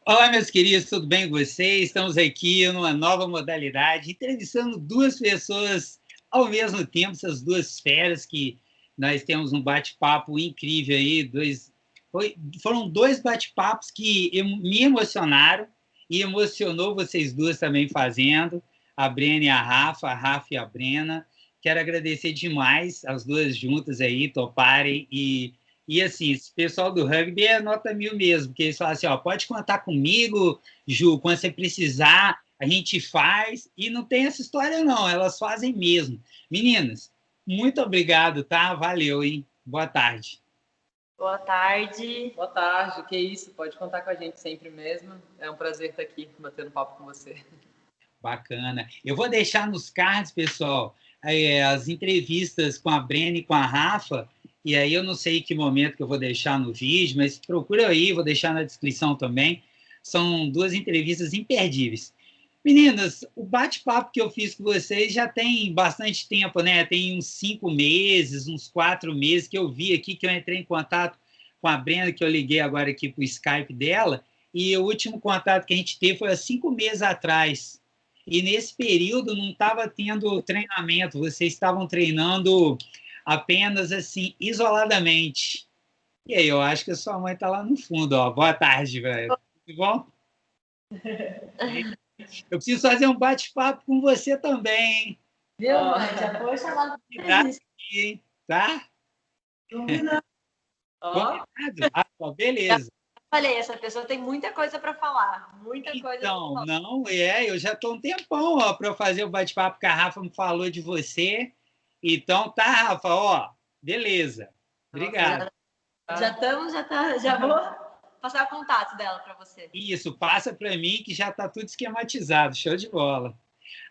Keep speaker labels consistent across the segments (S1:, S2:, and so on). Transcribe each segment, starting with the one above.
S1: Olá, meus queridos, tudo bem com vocês? Estamos aqui numa nova modalidade, entrevistando duas pessoas ao mesmo tempo, essas duas feras que nós temos um bate-papo incrível aí. Foram dois bate-papos que me emocionaram e emocionou vocês duas também fazendo, a Brena e a Rafa e a Brena. Quero agradecer demais as duas juntas aí, toparem e assim, esse pessoal do rugby é nota 1000 mesmo, porque eles falam assim, ó, pode contar comigo, Ju, quando você precisar, a gente faz, e não tem essa história não, elas fazem mesmo. Meninas, muito obrigado, tá? Valeu, hein? Boa tarde.
S2: Boa tarde.
S3: Boa tarde, que isso, pode contar com a gente sempre mesmo. É um prazer estar aqui batendo papo com você.
S1: Bacana. Eu vou deixar nos cards, pessoal, as entrevistas com a Brena e com a Rafa, e aí eu não sei em que momento que eu vou deixar no vídeo, mas procura aí, vou deixar na descrição também. São duas entrevistas imperdíveis. Meninas, o bate-papo que eu fiz com vocês já tem bastante tempo, né? Tem uns 5 meses, uns 4 meses que eu vi aqui, que eu entrei em contato com a Brena, que eu liguei agora aqui para o Skype dela, e o último contato que a gente teve foi há 5 meses atrás. E nesse período não estava tendo treinamento, vocês estavam treinando apenas assim, isoladamente. E aí, eu acho que a sua mãe está lá no fundo, ó. Boa tarde, velho. Tudo bom? Eu preciso fazer um bate-papo com você também, hein?
S2: Viu, mãe? Já foi chamado
S1: para aqui, tá?
S2: Combinado.
S1: Combinado? Ah, beleza.
S2: Falei, essa pessoa tem muita coisa para falar. Muita coisa pra falar.
S1: Não, eu já estou um tempão para eu fazer o bate-papo que a Rafa me falou de você. Então, tá, Rafa, ó, beleza. Obrigado.
S2: Já vou passar o contato dela para você.
S1: Isso, passa para mim que já está tudo esquematizado. Show de bola.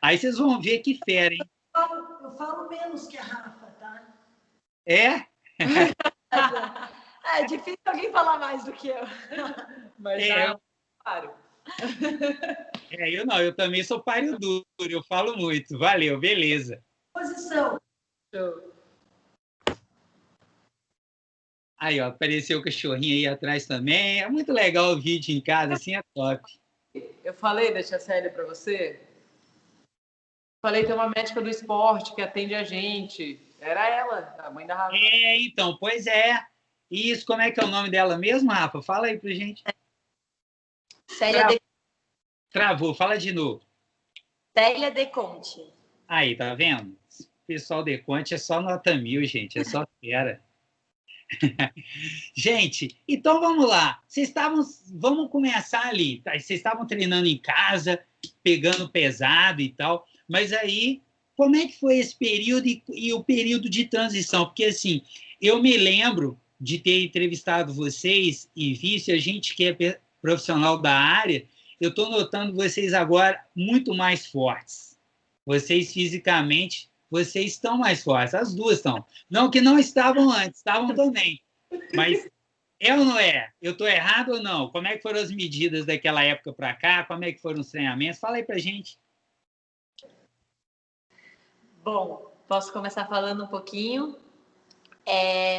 S1: Aí vocês vão ver que fera, hein?
S4: Eu falo menos que a Rafa, tá?
S1: É?
S2: É difícil alguém falar mais do que eu.
S3: Mas já é um páreo.
S1: Eu não, eu também sou páreo duro, eu falo muito. Valeu, beleza.
S4: Posição.
S3: Show.
S1: Aí, ó, apareceu o cachorrinho aí atrás também. É muito legal o vídeo em casa, assim é top.
S3: Eu falei da tia Célia para você? Falei, tem uma médica do esporte que atende a gente. Era ela, a mãe da Rafa.
S1: Então, pois é. Isso, como é que é o nome dela mesmo, Rafa? Fala aí pra gente.
S2: Célia de...
S1: Travou, fala de novo.
S2: Célia De Conte.
S1: Aí, tá vendo? O pessoal de Conte é só nota 1000, gente, é só fera. Gente, então vamos lá. Vamos começar ali. Tá? Vocês estavam treinando em casa, pegando pesado e tal, mas aí, como é que foi esse período e o período de transição? Porque, assim, eu me lembro de ter entrevistado vocês e visto a gente que é profissional da área, eu estou notando vocês agora muito mais fortes. Vocês fisicamente, vocês estão mais fortes, as duas estão. Não que não estavam antes, estavam também. Mas é ou não é? Eu estou errado ou não? Como é que foram as medidas daquela época para cá? Como é que foram os treinamentos? Fala aí para gente.
S2: Bom, posso começar falando um pouquinho.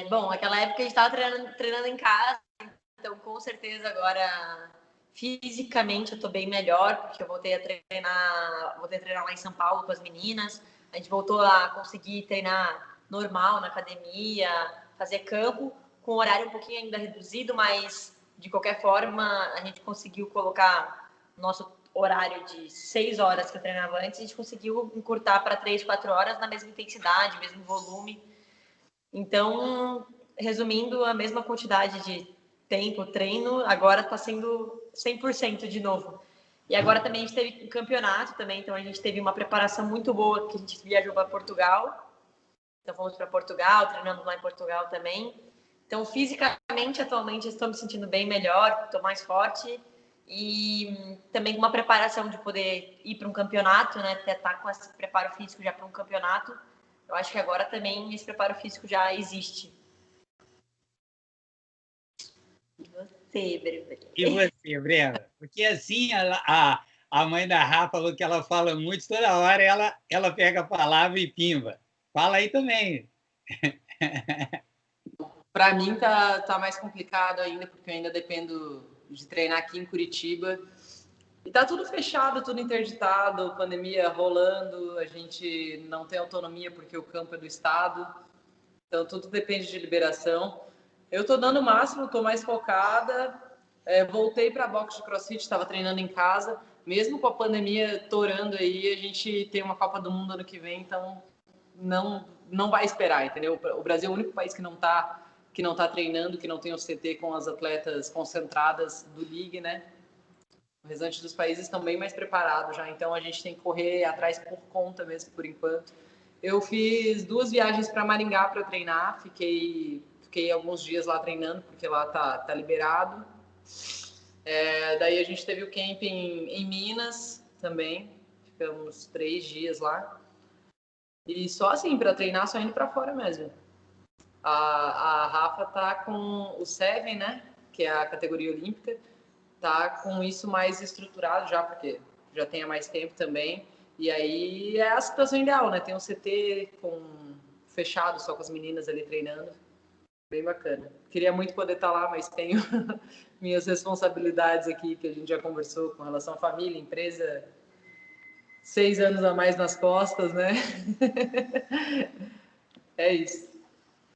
S2: Bom, naquela época a gente estava treinando em casa, então com certeza agora fisicamente eu estou bem melhor, porque eu voltei a treinar lá em São Paulo com as meninas. A gente voltou a conseguir treinar normal na academia, fazer campo, com horário um pouquinho ainda reduzido, mas de qualquer forma a gente conseguiu colocar nosso horário de 6 horas que eu treinava antes, a gente conseguiu encurtar para 3, 4 horas na mesma intensidade, mesmo volume. Então, resumindo, a mesma quantidade de tempo, treino, agora está sendo 100% de novo. E agora também a gente teve um campeonato também, então a gente teve uma preparação muito boa, que a gente viajou para Portugal. Então fomos para Portugal, treinando lá em Portugal também. Então, fisicamente, atualmente, estou me sentindo bem melhor, estou mais forte. E também com uma preparação de poder ir para um campeonato, né? Até estar com esse preparo físico já para um campeonato. Eu acho que agora também esse preparo físico já existe. E você, Brena?
S1: E você, Brena? Porque assim, a mãe da Rafa falou que ela fala muito, toda hora ela pega a palavra e pimba. Fala aí também.
S3: Para mim tá mais complicado ainda, porque eu ainda dependo de treinar aqui em Curitiba. E tá tudo fechado, tudo interditado, pandemia rolando, a gente não tem autonomia porque o campo é do estado. Então tudo depende de liberação. Eu tô dando o máximo, tô mais focada. Voltei para boxe de CrossFit, estava treinando em casa. Mesmo com a pandemia torando aí, a gente tem uma Copa do Mundo ano que vem, então não vai esperar, entendeu? O Brasil é o único país que não tá treinando, que não tem o CT com as atletas concentradas do League, né? O restante dos países estão bem mais preparados já, então a gente tem que correr atrás por conta mesmo, por enquanto. Eu fiz 2 viagens para Maringá para treinar, fiquei alguns dias lá treinando, porque lá tá liberado. Daí a gente teve o camping em Minas também, ficamos 3 dias lá. E só assim, para treinar, só indo para fora mesmo. A Rafa tá com o Seven, né? Que é a categoria olímpica. Tá com isso mais estruturado já, porque já tem há mais tempo também. E aí é a situação ideal, né? Tem um CT fechado, só com as meninas ali treinando. Bem bacana. Queria muito poder estar lá, mas tenho minhas responsabilidades aqui, que a gente já conversou com relação à família, empresa, 6 anos a mais nas costas, né? É isso.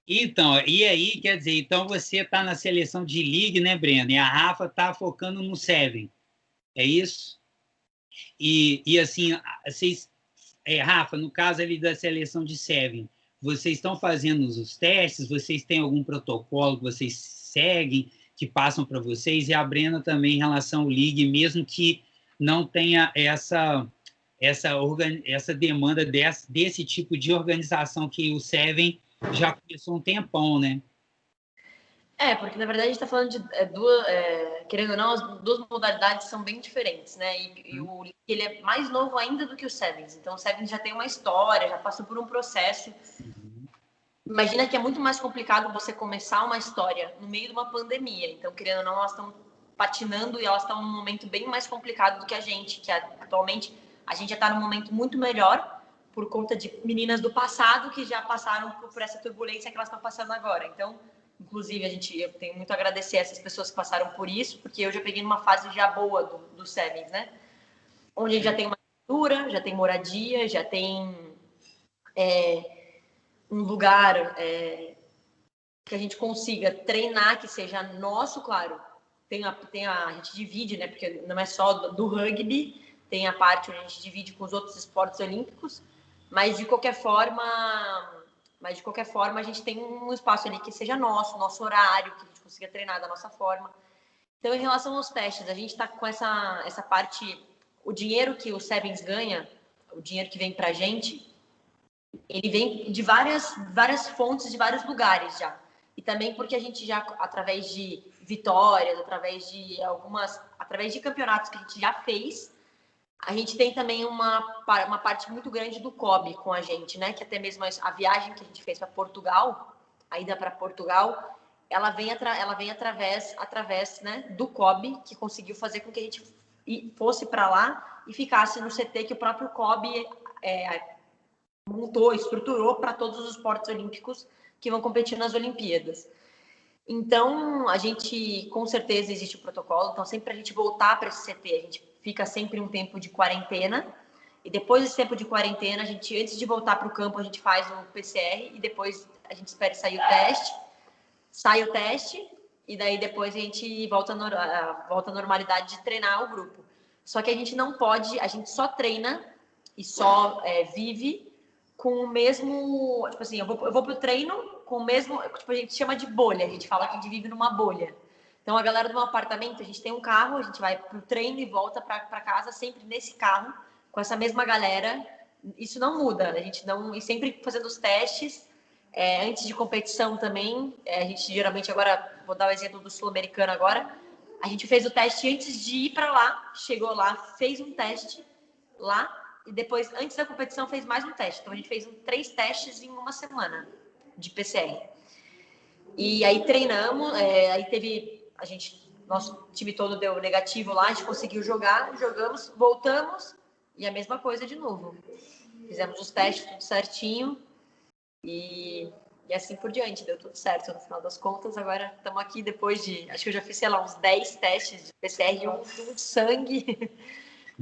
S1: Então, e aí, quer dizer, então você está na seleção de League, né, Breno? E a Rafa está focando no Seven, é isso? E assim, vocês, Rafa, no caso ali da seleção de Seven, vocês estão fazendo os testes? Vocês têm algum protocolo que vocês seguem, que passam para vocês? E a Brena também em relação ao League, mesmo que não tenha essa demanda desse tipo de organização que o Seven já começou um tempão, né?
S2: Porque na verdade a gente está falando de duas, querendo ou não, as duas modalidades são bem diferentes, né? E o League, ele é mais novo ainda do que o Sevens. Então o Sevens já tem uma história, já passou por um processo. Imagina que é muito mais complicado você começar uma história no meio de uma pandemia. Então, querendo ou não, elas estão patinando e elas estão num momento bem mais complicado do que a gente, que atualmente a gente já está num momento muito melhor por conta de meninas do passado que já passaram por essa turbulência que elas estão passando agora. Então, inclusive, eu tenho muito a agradecer a essas pessoas que passaram por isso, porque eu já peguei numa fase já boa do Sevens, né? Onde a gente já tem uma estrutura, já tem moradia, já tem um lugar que a gente consiga treinar, que seja nosso, claro. A gente divide, né? Porque não é só do rugby, tem a parte onde a gente divide com os outros esportes olímpicos, mas de qualquer forma a gente tem um espaço ali que seja nosso horário, que a gente consiga treinar da nossa forma. Então, em relação aos testes, a gente está com essa parte, o dinheiro que o Sevens ganha, o dinheiro que vem para a gente, ele vem de várias fontes, de vários lugares já. E também porque a gente já, através de vitórias, através de campeonatos que a gente já fez, a gente tem também uma parte muito grande do COB com a gente, né? Que até mesmo a viagem que a gente fez para Portugal, a ida para Portugal, ela vem através, né, do COB, que conseguiu fazer com que a gente fosse para lá e ficasse no CT que o próprio COB montou, estruturou para todos os esportes olímpicos que vão competir nas Olimpíadas. Então, a gente, com certeza, existe o protocolo. Então, sempre a gente voltar para esse CT, a gente fica sempre um tempo de quarentena. E depois desse tempo de quarentena, a gente, antes de voltar para o campo, a gente faz o PCR e depois a gente espera sair o teste. Sai o teste e daí depois a gente volta à normalidade de treinar o grupo. Só que a gente não pode, a gente só treina e só vive com o mesmo, tipo assim, eu vou pro treino com o mesmo, tipo, a gente chama de bolha, a gente fala que a gente vive numa bolha. Então, a galera do meu apartamento, a gente tem um carro, a gente vai pro treino e volta para casa sempre nesse carro, com essa mesma galera. Isso não muda, a gente não, e sempre fazendo os testes, antes de competição também, a gente geralmente agora, vou dar o exemplo do Sul-Americano agora, a gente fez o teste antes de ir para lá, chegou lá, fez um teste lá, e depois, antes da competição, fez mais um teste. Então, a gente fez 3 testes em uma semana de PCR. E aí treinamos, nosso time todo deu negativo lá, a gente conseguiu jogar, jogamos, voltamos, e a mesma coisa de novo. Fizemos os testes tudo certinho, e E assim por diante, deu tudo certo no final das contas. Agora estamos aqui depois de, acho que eu já fiz, sei lá, uns 10 testes de PCR e um de sangue,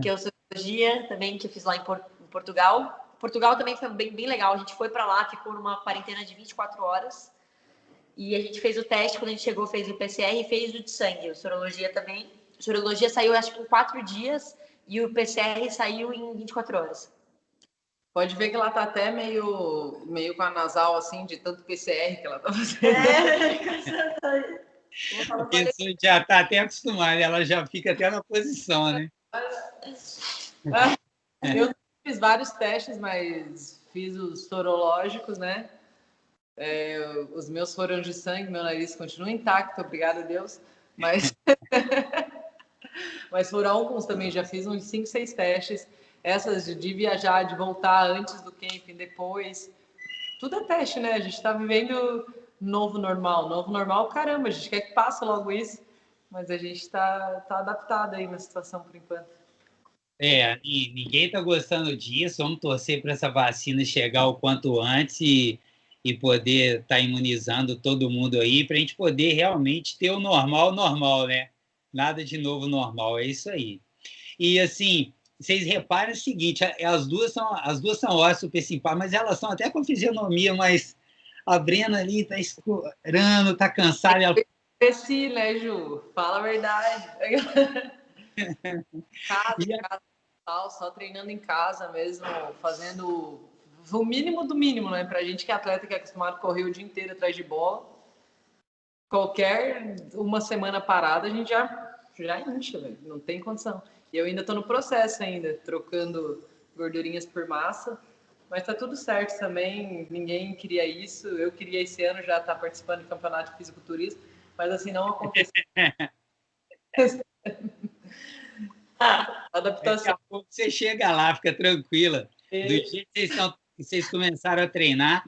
S2: que é sorologia também, que eu fiz lá em Portugal. Portugal também foi bem legal. A gente foi para lá, ficou numa quarentena de 24 horas. E a gente fez o teste, quando a gente chegou, fez o PCR e fez o de sangue. O sorologia também. A sorologia saiu, acho que em 4 dias e o PCR saiu em 24 horas.
S3: Pode ver que ela tá até meio com a nasal, assim, de tanto PCR que ela tá fazendo.
S1: A pessoa já está até acostumada, ela já fica até na posição, né?
S3: Eu fiz vários testes, mas fiz os sorológicos, né? Os meus foram de sangue, meu nariz continua intacto, obrigada a Deus. Mas foram alguns também, já fiz uns 5, 6 testes. Essas de viajar, de voltar antes do camping, depois. Tudo é teste, né? A gente está vivendo novo normal. Novo normal, caramba, a gente quer que passe logo isso. Mas a gente está adaptado aí na situação por enquanto.
S1: E ninguém está gostando disso. Vamos torcer para essa vacina chegar o quanto antes e poder estar imunizando todo mundo aí, para a gente poder realmente ter o normal, né? Nada de novo normal, é isso aí. E assim, vocês reparem o seguinte, as duas são ótimas, super simpáticas, mas elas são até com fisionomia, mas a Brena ali está escorando, está cansada. Ela...
S3: Cresci, né, Ju? Fala a verdade. Casa, tal, só treinando em casa mesmo, fazendo o mínimo do mínimo, né? Pra gente que é atleta que é acostumado a correr o dia inteiro atrás de bola, qualquer uma semana parada a gente já incha, velho. Não tem condição. E eu ainda tô no processo ainda, trocando gordurinhas por massa, mas tá tudo certo também. Ninguém queria isso. Eu queria esse ano já estar participando do campeonato de fisiculturismo, mas assim não aconteceu. Adaptação.
S1: Daqui a pouco você chega lá, fica tranquila. Do jeito que vocês começaram a treinar.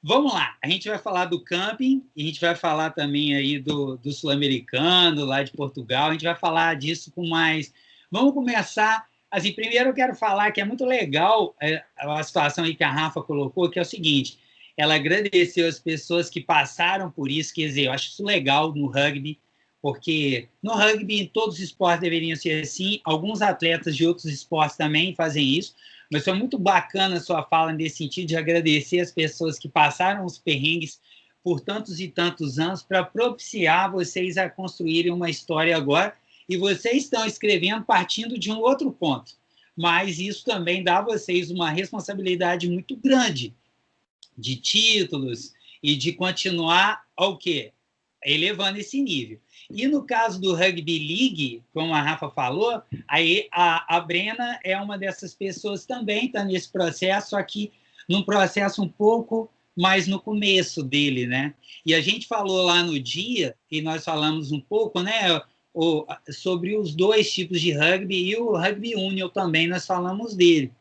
S1: Vamos lá, a gente vai falar do camping, a gente vai falar também aí do sul-americano, lá de Portugal, a gente vai falar disso com mais... Vamos começar... Assim, primeiro eu quero falar que é muito legal a situação aí que a Rafa colocou, que é o seguinte, ela agradeceu as pessoas que passaram por isso, quer dizer, eu acho isso legal no rugby, porque no rugby, em todos os esportes deveriam ser assim, alguns atletas de outros esportes também fazem isso, mas foi muito bacana a sua fala nesse sentido de agradecer as pessoas que passaram os perrengues por tantos e tantos anos para propiciar vocês a construírem uma história agora, e vocês estão escrevendo partindo de um outro ponto, mas isso também dá a vocês uma responsabilidade muito grande de títulos e de continuar ao quê? Elevando esse nível. E no caso do Rugby League, como a Rafa falou, aí a Brena é uma dessas pessoas também, está nesse processo, só que num processo um pouco mais no começo dele, né? E a gente falou lá no dia, e nós falamos um pouco, né, sobre os dois tipos de rugby, e o Rugby Union também, nós falamos dele.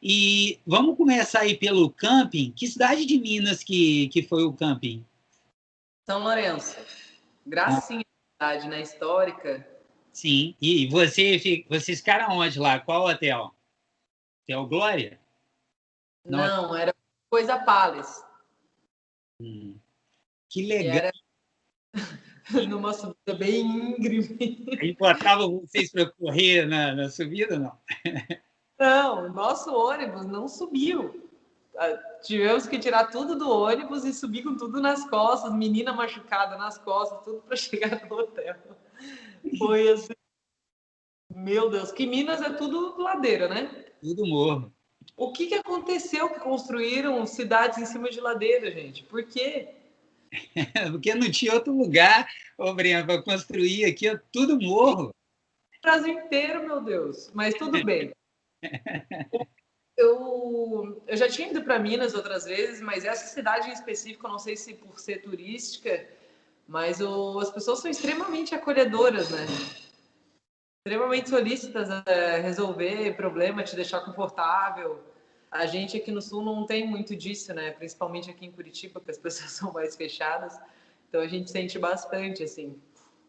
S1: E vamos começar aí pelo camping. Que cidade de Minas que foi o camping?
S3: São Lourenço. Gracinha, cidade, né? Histórica.
S1: Sim. E vocês ficaram onde lá? Qual hotel? Hotel Glória?
S3: Não, era Coisa Palace.
S1: Que legal.
S3: Era numa subida bem íngreme.
S1: Aí botava vocês para correr na subida, não?
S3: Não, nosso ônibus não subiu. Tivemos que tirar tudo do ônibus e subir com tudo nas costas, menina machucada nas costas, tudo para chegar no hotel. Foi assim. Meu Deus, que Minas é tudo ladeira, né?
S1: Tudo morro.
S3: O que aconteceu que construíram cidades em cima de ladeira, gente? Por quê?
S1: Porque não tinha outro lugar, Breno, para construir aqui, é tudo morro.
S3: O Brasil inteiro, meu Deus. Mas tudo bem. Eu já tinha ido para Minas outras vezes, mas essa cidade em específico, eu não sei se por ser turística, mas as pessoas são extremamente acolhedoras, né? Extremamente solícitas a resolver problema, te deixar confortável. A gente aqui no Sul não tem muito disso, né? Principalmente aqui em Curitiba, que as pessoas são mais fechadas. Então a gente sente bastante, assim,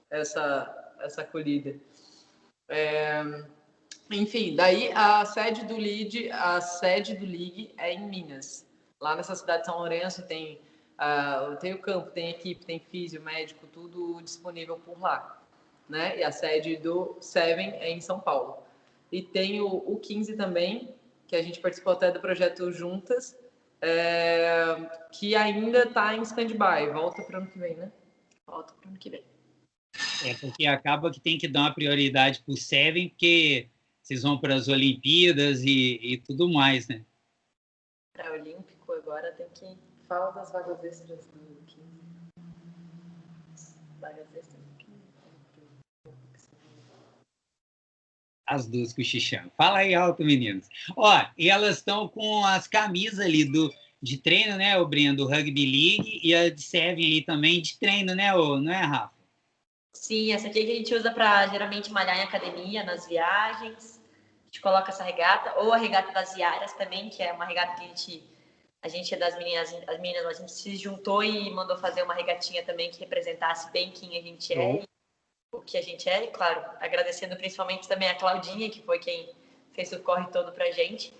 S3: essa acolhida. Enfim, daí a sede do League é em Minas. Lá nessa cidade de São Lourenço tem Tem o campo, tem equipe, tem físio, médico, tudo disponível por lá, né? E a sede do Seven é em São Paulo. E tem o 15 também, que a gente participou até do projeto Juntas, que ainda está em stand-by. Volta para o ano que vem, né? Volta para o ano que vem.
S1: Porque acaba que tem que dar uma prioridade para o Seven, porque vocês vão para as Olimpíadas e tudo mais, né?
S2: Para o Olímpico agora tem que...
S3: Fala das vagas extras do 15.
S2: Vagas extras do 15.
S1: As duas cochichando. Fala aí alto, meninos. Ó, e elas estão com as camisas ali de treino, né, o Breno, do Rugby League, e a de Seven aí também de treino, né, não é, Rafa?
S2: Sim, essa aqui é que a gente usa para geralmente malhar em academia, nas viagens. A gente coloca essa regata, ou a regata das Iaras também, que é uma regata que a gente é das meninas, as meninas, a gente se juntou e mandou fazer uma regatinha também que representasse bem quem a gente é, o que a gente é, e claro, agradecendo principalmente também a Claudinha, que foi quem fez o corre todo pra gente.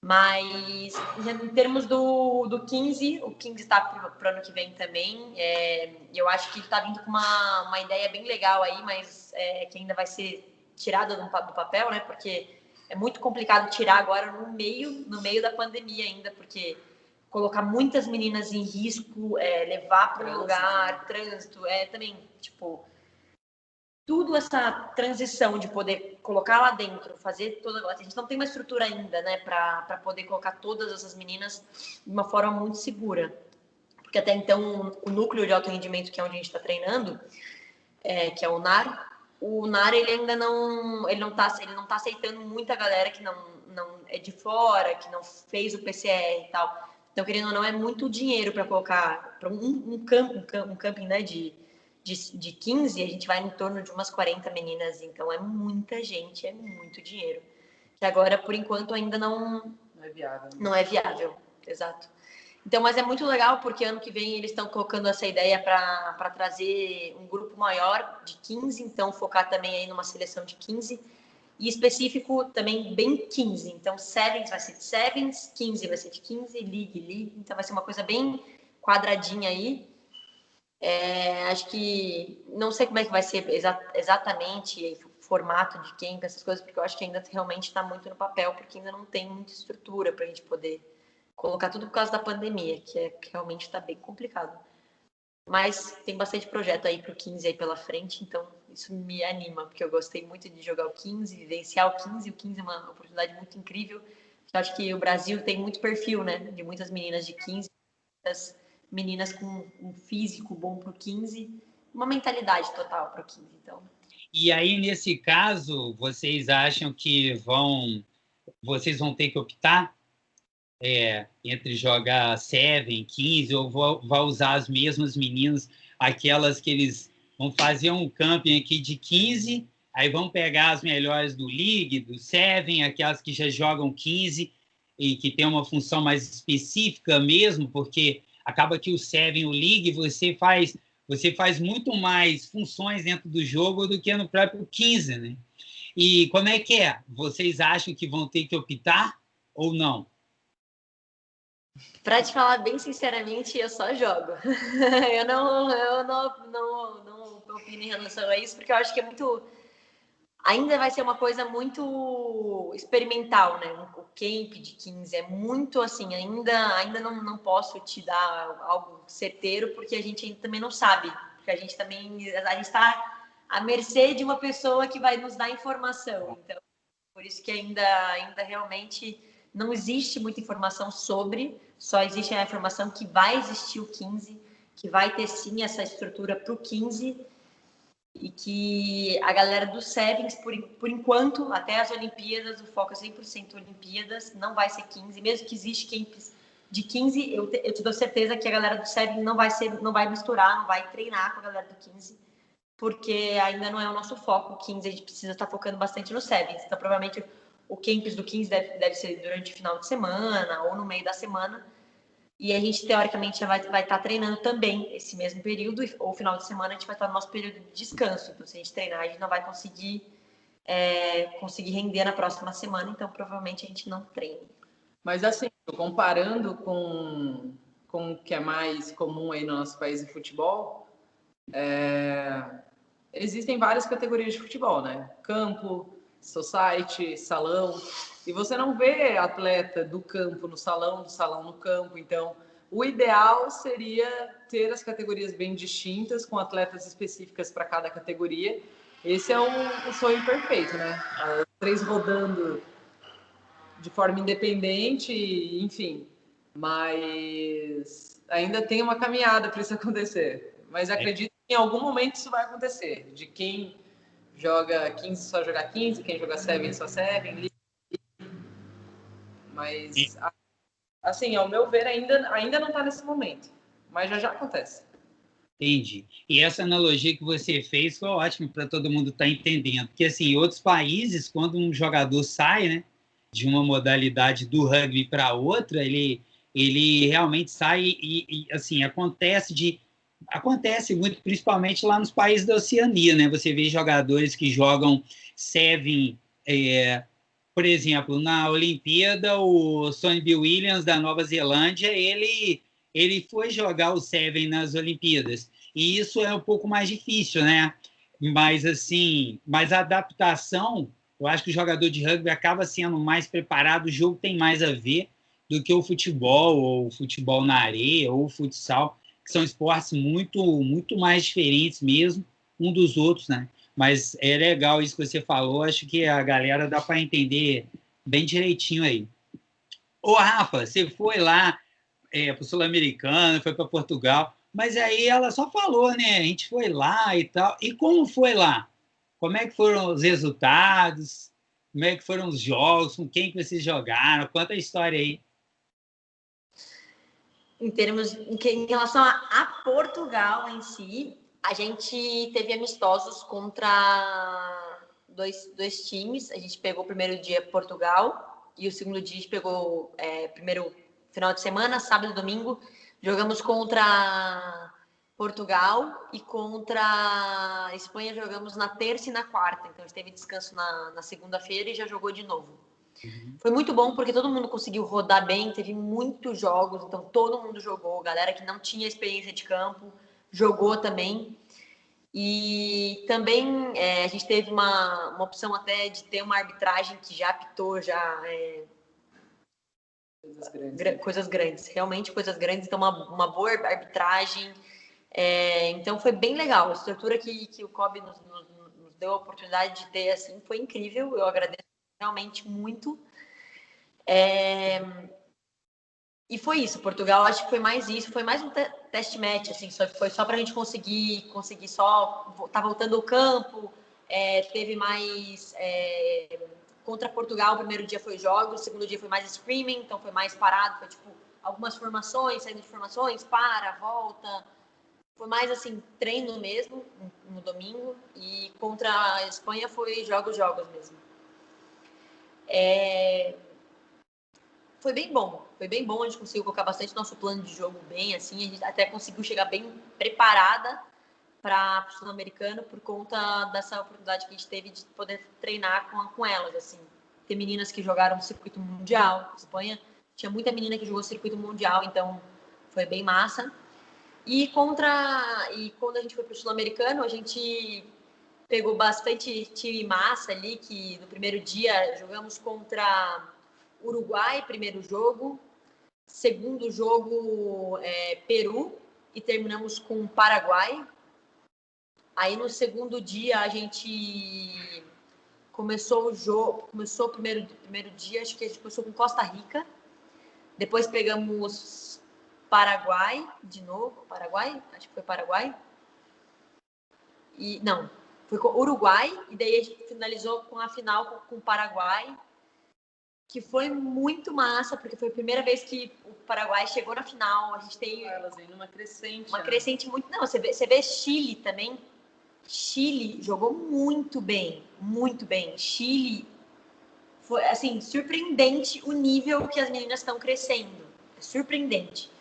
S2: Mas em termos do 15, o 15 está para o ano que vem também. Eu acho que está vindo com uma ideia bem legal aí, mas que ainda vai ser tirada do papel, né? Porque é muito complicado tirar agora no meio da pandemia ainda, porque colocar muitas meninas em risco, levar para um lugar, trânsito, também, tipo, tudo essa transição de poder colocar lá dentro, fazer toda... A gente não tem uma estrutura ainda, né, para poder colocar todas essas meninas de uma forma muito segura. Porque até então, o núcleo de alto rendimento, que é onde a gente está treinando, que é o NAR, ele ainda não tá aceitando muita galera que não é de fora, que não fez o PCR e tal. Então, querendo ou não, é muito dinheiro para colocar para um camping, né, de 15, a gente vai em torno de umas 40 meninas, então é muita gente, é muito dinheiro. Que agora, por enquanto, ainda não
S3: é viável.
S2: Não é viável, exato. Então, mas é muito legal porque ano que vem eles estão colocando essa ideia para trazer um grupo maior de 15, então focar também aí numa seleção de 15 e específico também bem 15. Então, Sevens vai ser de Sevens, 15 vai ser de 15, League. Então, vai ser uma coisa bem quadradinha aí. Acho que não sei como é que vai ser exatamente o formato de camp, essas coisas, porque eu acho que ainda realmente está muito no papel, porque ainda não tem muita estrutura para a gente poder colocar tudo por causa da pandemia, que realmente está bem complicado. Mas tem bastante projeto aí para o 15 aí pela frente, então isso me anima, porque eu gostei muito de jogar o 15, vivenciar o 15, o 15 é uma oportunidade muito incrível. Eu acho que o Brasil tem muito perfil, né, de muitas meninas de 15, muitas meninas com um físico bom para o 15, uma mentalidade total para o 15, então.
S1: E aí, nesse caso, vocês acham que vocês vão ter que optar entre jogar 7, 15, ou vai usar as mesmas meninas, aquelas que eles vão fazer um camping aqui de 15, aí vão pegar as melhores do League, do 7, aquelas que já jogam 15 e que tem uma função mais específica mesmo, porque acaba que o 7, o League, você faz muito mais funções dentro do jogo do que no próprio 15, né? E como é que é? Vocês acham que vão ter que optar ou não?
S2: Para te falar bem sinceramente, eu só jogo. Eu não opino em relação a isso, porque eu acho que é muito... Ainda vai ser uma coisa muito experimental, né? O camp de 15 é muito assim, ainda não posso te dar algo certeiro, porque a gente ainda também não sabe. Porque a gente está à mercê de uma pessoa que vai nos dar informação. Então, por isso que ainda realmente não existe muita informação sobre, só existe a informação que vai existir o 15, que vai ter sim essa estrutura para o 15, e que a galera do Sevens, por enquanto, até as Olimpíadas, o foco é 100% Olimpíadas, não vai ser 15, mesmo que existe camps de 15, eu te dou certeza que a galera do Sevens não vai misturar, não vai treinar com a galera do 15, porque ainda não é o nosso foco. O 15 a gente precisa estar focando bastante no Sevens, então provavelmente o campus do 15 deve ser durante o final de semana ou no meio da semana, e a gente, teoricamente, já vai estar treinando também esse mesmo período, ou final de semana a gente vai estar no nosso período de descanso. Então, se a gente treinar, a gente não vai conseguir render na próxima semana, então provavelmente a gente não treine.
S3: Mas assim, comparando com com o que é mais comum aí no nosso país em futebol, existem várias categorias de futebol, né? Campo, society, salão. E você não vê atleta do campo no salão, do salão no campo. Então, o ideal seria ter as categorias bem distintas, com atletas específicas para cada categoria. Esse é o sonho perfeito, né? As 3 rodando de forma independente, enfim. Mas ainda tem uma caminhada para isso acontecer. Mas acredito que em algum momento isso vai acontecer. De quem joga 15 só jogar 15, quem joga 7 só 7. Mas, assim, ao meu ver, ainda não está nesse momento. Mas já acontece.
S1: Entendi. E essa analogia que você fez foi ótima para todo mundo estar entendendo. Porque, assim, em outros países, quando um jogador sai, né, de uma modalidade do rugby para outra, ele realmente sai e assim, acontece muito, principalmente lá nos países da Oceania, né? Você vê jogadores que jogam Seven, por exemplo, na Olimpíada, o Sonny Williams, da Nova Zelândia, ele foi jogar o Seven nas Olimpíadas. E isso é um pouco mais difícil, né? Mas, assim, a adaptação, eu acho que o jogador de rugby acaba sendo mais preparado, o jogo tem mais a ver do que o futebol, ou o futebol na areia, ou o futsal, que são esportes muito, muito mais diferentes mesmo, um dos outros, né? Mas é legal isso que você falou, acho que a galera dá para entender bem direitinho aí. Ô, Rafa, você foi lá para o Sul-Americano, foi para Portugal, mas aí ela só falou, né? A gente foi lá e tal. E como foi lá? Como é que foram os resultados? Como é que foram os jogos? Com quem que vocês jogaram? Conta a história aí.
S2: Em relação a Portugal em si, a gente teve amistosos contra dois times. A gente pegou o primeiro dia Portugal e o segundo dia a gente pegou primeiro final de semana, sábado e domingo. Jogamos contra Portugal e contra a Espanha jogamos na terça e na quarta. Então a gente teve descanso na segunda-feira e já jogou de novo. Foi muito bom porque todo mundo conseguiu rodar bem, teve muitos jogos, então todo mundo jogou. Galera que não tinha experiência de campo jogou também. E também a gente teve uma opção até de ter uma arbitragem que já apitou coisas grandes, realmente coisas grandes. Então, uma boa arbitragem. Então, foi bem legal. A estrutura que o COB nos deu a oportunidade de ter assim, foi incrível. Eu agradeço realmente muito. E foi isso, Portugal, acho que foi mais isso, foi mais um test match, assim, foi só para a gente conseguir só, tá voltando ao campo, teve mais, contra Portugal, o primeiro dia foi jogos, o segundo dia foi mais streaming, então foi mais parado, foi tipo, algumas formações, saindo de formações, volta, foi mais assim, treino mesmo, no domingo, e contra a Espanha foi jogos mesmo. Foi bem bom, a gente conseguiu colocar bastante nosso plano de jogo bem, assim, a gente até conseguiu chegar bem preparada para o Sul-Americano por conta dessa oportunidade que a gente teve de poder treinar com elas, assim. Tem meninas que jogaram no circuito mundial, na Espanha tinha muita menina que jogou circuito mundial, então foi bem massa. E quando a gente foi para o Sul-Americano, a gente pegou bastante time massa ali, que no primeiro dia jogamos contra Uruguai, primeiro jogo. Segundo jogo, Peru. E terminamos com Paraguai. Aí no segundo dia a gente começou o primeiro dia, acho que a gente começou com Costa Rica. Depois pegamos Paraguai de novo. Acho que foi Paraguai. Não, foi com Uruguai. E daí a gente finalizou com a final com o Paraguai, que foi muito massa, porque foi a primeira vez que o Paraguai chegou na final. A gente tem
S3: elas vêm numa crescente.
S2: Uma crescente muito... Não, você vê Chile também. Chile jogou muito bem, muito bem. Chile foi, assim, surpreendente o nível que as meninas estão crescendo. É surpreendente.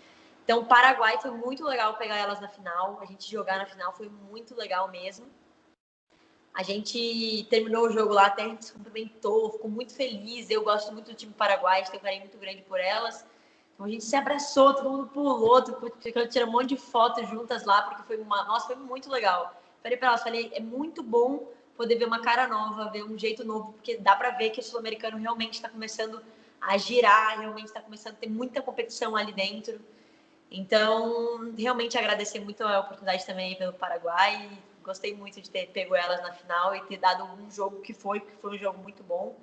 S2: Então, o Paraguai foi muito legal pegar elas na final. A gente jogar na final foi muito legal mesmo. A gente terminou o jogo lá, até a gente se cumprimentou, ficou muito feliz. Eu gosto muito do time paraguai, tenho um carinho muito grande por elas. A gente se abraçou, todo mundo pulou, tirou um monte de fotos juntas lá, porque nossa, foi muito legal. Falei para elas, é muito bom poder ver uma cara nova, ver um jeito novo, porque dá para ver que o sul-americano realmente está começando a girar, realmente está começando a ter muita competição ali dentro. Então, realmente agradecer muito a oportunidade também pelo Paraguai. Gostei muito de ter pego elas na final e ter dado um jogo que foi um jogo muito bom.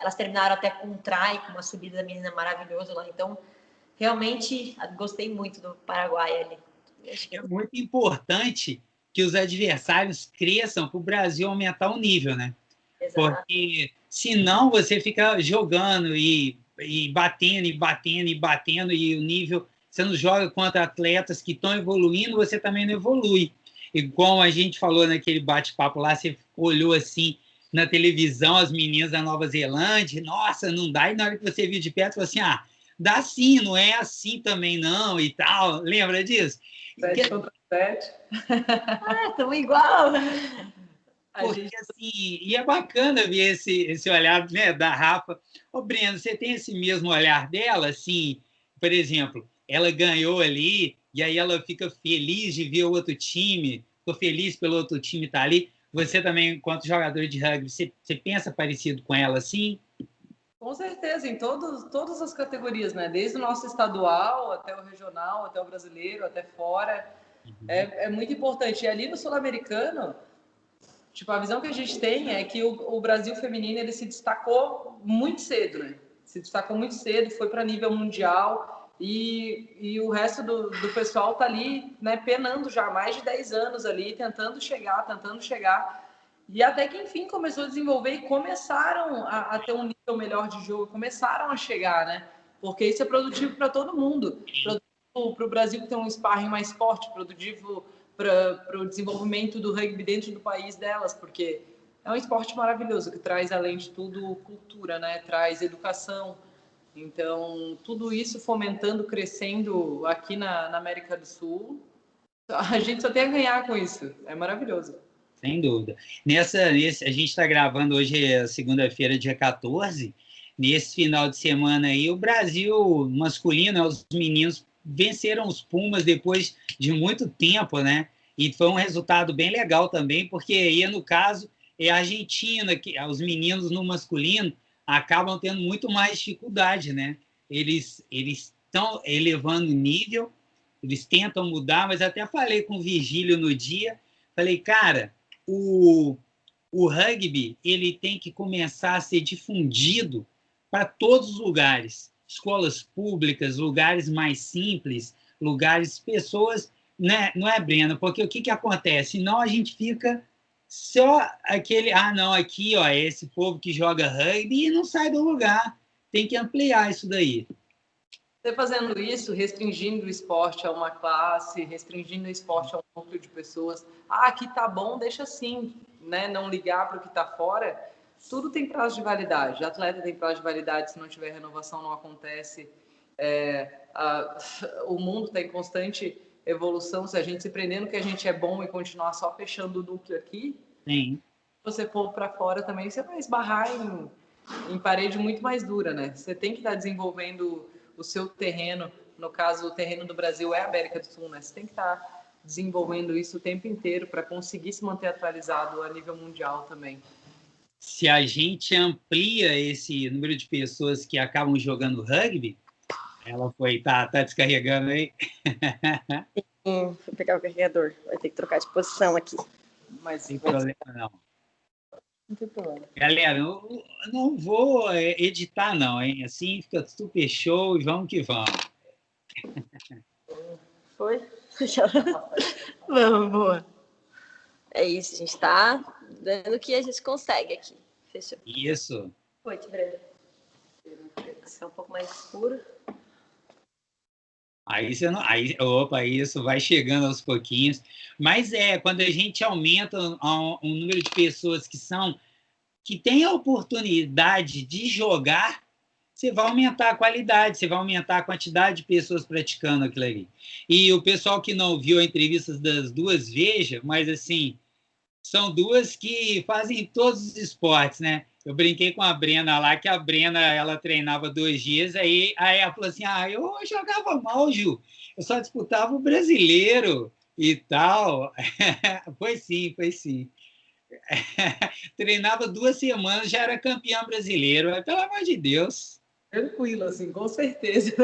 S2: Elas terminaram até com um try, com uma subida da menina maravilhosa lá. Então, realmente gostei muito do Paraguai ali.
S1: É muito importante que os adversários cresçam para o Brasil aumentar o nível, né?
S2: Exato.
S1: Porque senão você fica jogando e batendo, e batendo, e batendo, e o nível... Você não joga contra atletas que estão evoluindo, você também não evolui. E como a gente falou naquele bate-papo lá, você olhou assim na televisão, as meninas da Nova Zelândia, nossa, não dá. E na hora que você viu de perto, você falou assim, dá sim, não é assim também não, e tal. Lembra disso?
S3: 7 contra 7.
S2: Estamos igual.
S1: Porque, assim, e é bacana ver esse olhar, né, da Rafa. Ô, Breno, você tem esse mesmo olhar dela? Assim, por exemplo, ela ganhou ali, e aí ela fica feliz de ver o outro time, ficou feliz pelo outro time estar ali. Você também, enquanto jogador de rugby, você pensa parecido com ela, assim?
S3: Com certeza, em todas as categorias, né? Desde o nosso estadual, até o regional, até o brasileiro, até fora. É muito importante. E ali no Sul-Americano, tipo, a visão que a gente tem é que o Brasil feminino ele se destacou muito cedo, né? Se destacou muito cedo, foi para nível mundial e o resto do pessoal tá ali, né, penando já há mais de 10 anos ali, tentando chegar. E até que, enfim, começou a desenvolver e começaram a ter um nível melhor de jogo, começaram a chegar, né? Porque isso é produtivo para todo mundo. Produtivo para o Brasil que tem um sparring mais forte, produtivo para o desenvolvimento do rugby dentro do país delas, porque é um esporte maravilhoso que traz, além de tudo, cultura, né? Traz educação. Então, tudo isso fomentando, crescendo aqui na América do Sul, a gente só tem a ganhar com isso. É maravilhoso.
S1: Sem dúvida. A gente está gravando hoje, segunda-feira, dia 14. Nesse final de semana aí, o Brasil masculino, os meninos venceram os Pumas depois de muito tempo, né? E foi um resultado bem legal também, porque aí, no caso, é a Argentina, que os meninos no masculino acabam tendo muito mais dificuldade, né? Eles estão elevando o nível, eles tentam mudar, mas até falei com o Virgílio no dia, falei, cara, o rugby ele tem que começar a ser difundido para todos os lugares, escolas públicas, lugares mais simples, lugares, pessoas, né? Não é, Breno? Porque o que acontece? Senão a gente fica só aquele, não, aqui, ó, é esse povo que joga rugby e não sai do lugar. Tem que ampliar isso daí.
S3: Você fazendo isso, restringindo o esporte a uma classe, restringindo o esporte a um núcleo de pessoas. Aqui tá bom, deixa assim, né? Não ligar para o que está fora. Tudo tem prazo de validade. Atleta tem prazo de validade, se não tiver renovação, não acontece. O mundo está em constante evolução. Se a gente se prender no que a gente é bom e continuar só fechando o núcleo aqui,
S1: sim,
S3: se você for para fora também, você vai esbarrar em parede muito mais dura, né? Você tem que estar desenvolvendo o seu terreno, no caso, o terreno do Brasil é a América do Sul, né? Você tem que estar desenvolvendo isso o tempo inteiro para conseguir se manter atualizado a nível mundial também.
S1: Se a gente amplia esse número de pessoas que acabam jogando rugby, ela tá descarregando aí?
S2: Vou pegar o carregador, vai ter que trocar de posição aqui.
S3: Mas
S1: sem problema, não.
S3: Não tem problema.
S1: Galera, eu não vou editar, não, hein? Assim fica super show e vamos que vamos.
S2: Foi? Vamos, boa. É isso, a gente tá dando o que a gente consegue aqui. Fechou.
S1: Isso.
S2: Oi, Brenda. Esse é um pouco mais escuro.
S1: Aí você não. Opa, isso vai chegando aos pouquinhos. Mas quando a gente aumenta um número de pessoas que têm a oportunidade de jogar, você vai aumentar a qualidade, você vai aumentar a quantidade de pessoas praticando aquilo ali. E o pessoal que não viu a entrevista das duas, veja, mas assim, são duas que fazem todos os esportes, né? Eu brinquei com a Brena lá, que a Brena, ela treinava 2 dias, aí ela falou assim, eu jogava mal, Gil, eu só disputava o brasileiro e tal. Foi sim, foi sim. Treinava 2 semanas, já era campeão brasileiro, pelo amor de Deus.
S3: Tranquilo, assim, com certeza.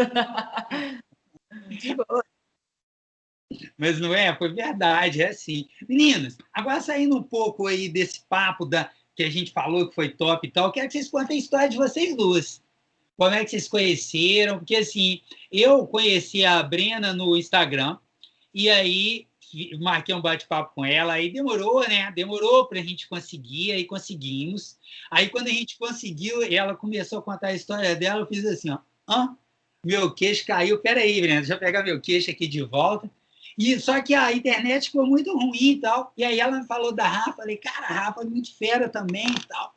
S3: De boa.
S1: Mas não é? Foi verdade, é assim. Meninas, agora saindo um pouco aí desse papo que a gente falou que foi top e tal, quero que vocês contem a história de vocês duas. Como é que vocês conheceram? Porque, assim, eu conheci a Brena no Instagram, e aí marquei um bate-papo com ela, aí demorou, né? Demorou para a gente conseguir, aí conseguimos. Aí, quando a gente conseguiu, ela começou a contar a história dela, eu fiz assim, ó, meu queixo caiu, peraí, Brena, deixa eu pegar meu queixo aqui de volta. E, só que a internet ficou muito ruim e tal, e aí ela me falou da Rafa, falei, cara, a Rafa é muito fera também e tal.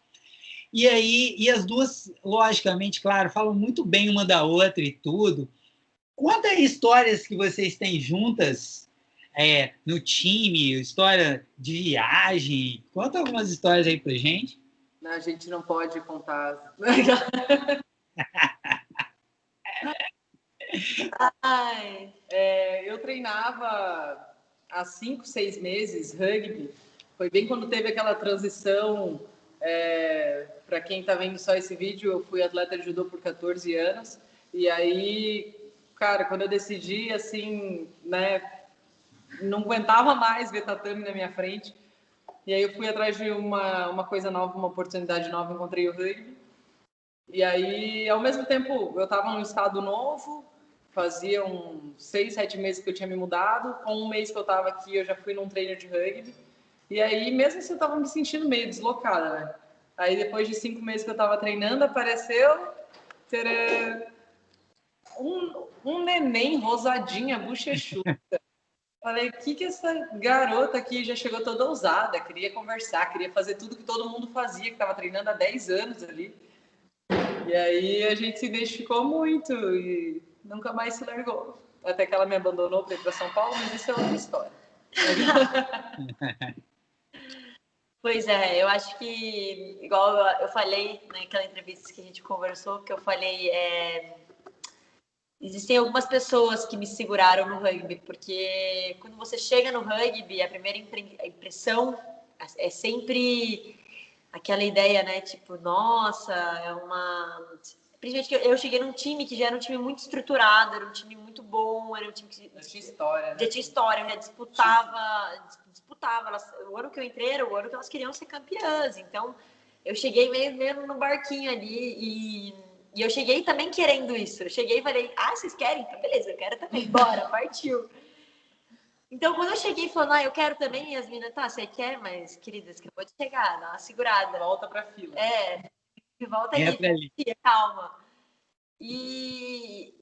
S1: E aí, e as duas, logicamente, claro, falam muito bem uma da outra e tudo. Conta aí histórias que vocês têm juntas no time, história de viagem. Conta algumas histórias aí pra gente.
S3: A gente não pode contar.
S2: Ai,
S3: Eu treinava há 5, 6 meses rugby. Foi bem quando teve aquela transição. Para quem está vendo só esse vídeo, eu fui atleta de judô por 14 anos. E aí, cara, quando eu decidi, assim, né, não aguentava mais ver tatame na minha frente. E aí eu fui atrás de uma coisa nova, uma oportunidade nova, encontrei o rugby. E aí, ao mesmo tempo, eu estava num estado novo, fazia uns 6, 7 meses que eu tinha me mudado. Com um mês que eu estava aqui, eu já fui num treino de rugby. E aí, mesmo assim, eu estava me sentindo meio deslocada, né? Aí, depois de 5 meses que eu estava treinando, apareceu um neném rosadinha, bochechuda. Falei, o que essa garota aqui já chegou toda ousada, queria conversar, queria fazer tudo que todo mundo fazia, que estava treinando há 10 anos ali. E aí a gente se identificou muito e nunca mais se largou. Até que ela me abandonou para ir para São Paulo, mas isso é outra história.
S2: pois é, eu acho que, igual eu falei naquela entrevista que a gente conversou, que eu falei, existem algumas pessoas que me seguraram no rugby, porque quando você chega no rugby, a primeira impressão é sempre aquela ideia, né? Tipo, nossa, é uma... Principalmente que eu cheguei num time que já era um time muito estruturado, era um time muito bom, era um time que
S3: já tinha história, né?
S2: Já tinha história, já disputava. O ano que eu entrei era o ano que elas queriam ser campeãs. Então, eu cheguei meio no barquinho ali e eu cheguei também querendo isso. Eu cheguei e falei, vocês querem? Então, beleza, eu quero também. Bora, partiu. Então, quando eu cheguei falando, eu quero também, e as meninas, você quer, mas, querida, você acabou de chegar, dá uma segurada.
S3: Volta pra fila.
S2: Volta aí, calma. E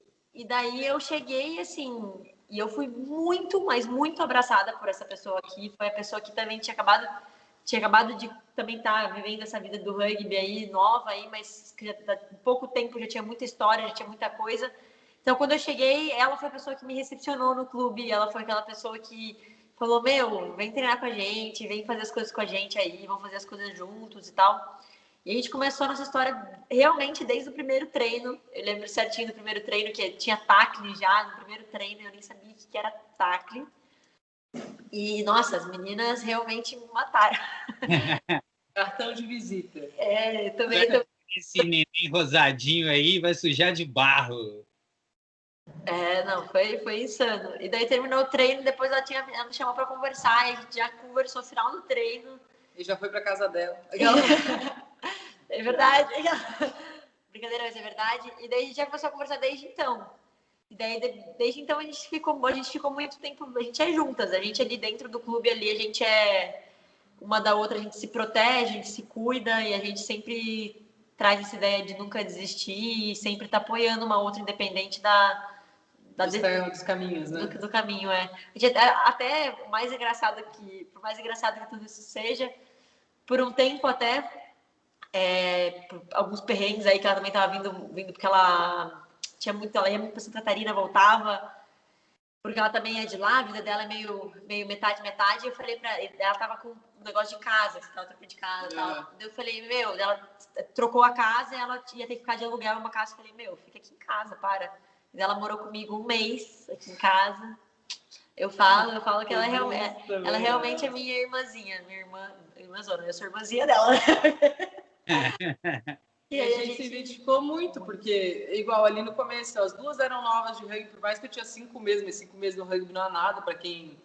S2: daí eu cheguei, assim, e eu fui muito, mas muito abraçada por essa pessoa aqui. Foi a pessoa que também tinha acabado de também estar vivendo essa vida do rugby aí, nova aí, mas que há pouco tempo já tinha muita história, já tinha muita coisa. Então, quando eu cheguei, ela foi a pessoa que me recepcionou no clube, ela foi aquela pessoa que falou, vem treinar com a gente, vem fazer as coisas com a gente aí, vamos fazer as coisas juntos e tal. E a gente começou a nossa história realmente desde o primeiro treino. Eu lembro certinho do primeiro treino, que tinha tackle já no primeiro treino, eu nem sabia o que era tackle. E, nossa, as meninas realmente me mataram.
S3: Cartão de visita.
S2: Também.
S1: Esse neném rosadinho aí vai sujar de barro.
S2: Não, foi insano. E daí terminou o treino, depois ela me chamou para conversar, e a gente já conversou no final do treino.
S3: E já foi para casa dela.
S2: É verdade. Brincadeira, mas é verdade. E daí a gente já começou a conversar desde então. E daí, desde então, a gente ficou muito tempo, a gente é juntas, a gente ali dentro do clube ali, a gente é uma da outra, a gente se protege, a gente se cuida e a gente sempre traz essa ideia de nunca desistir e sempre tá apoiando uma outra independente
S3: dos caminhos, né?
S2: Do caminho, A gente, até por mais engraçado que tudo isso seja, por um tempo até, por alguns perrengues aí que ela também tava vindo porque ela ia muito pra Santa Catarina, voltava. porque ela também é de lá, a vida dela é meio metade, metade. Eu falei pra ela, tava com um negócio de casa, que ela trocou de casa e tal. Eu falei, ela trocou a casa e ela ia ter que ficar de aluguel uma casa. Eu falei, fica aqui em casa, para. E ela morou comigo 1 mês aqui em casa. Eu falo que ela realmente é minha irmãzinha, irmãzona, eu sou irmãzinha dela.
S3: E a gente se identificou muito, porque, igual ali no começo, as duas eram novas de rugby, por mais que eu tinha 5 meses, mas 5 meses no rugby não é nada, para quem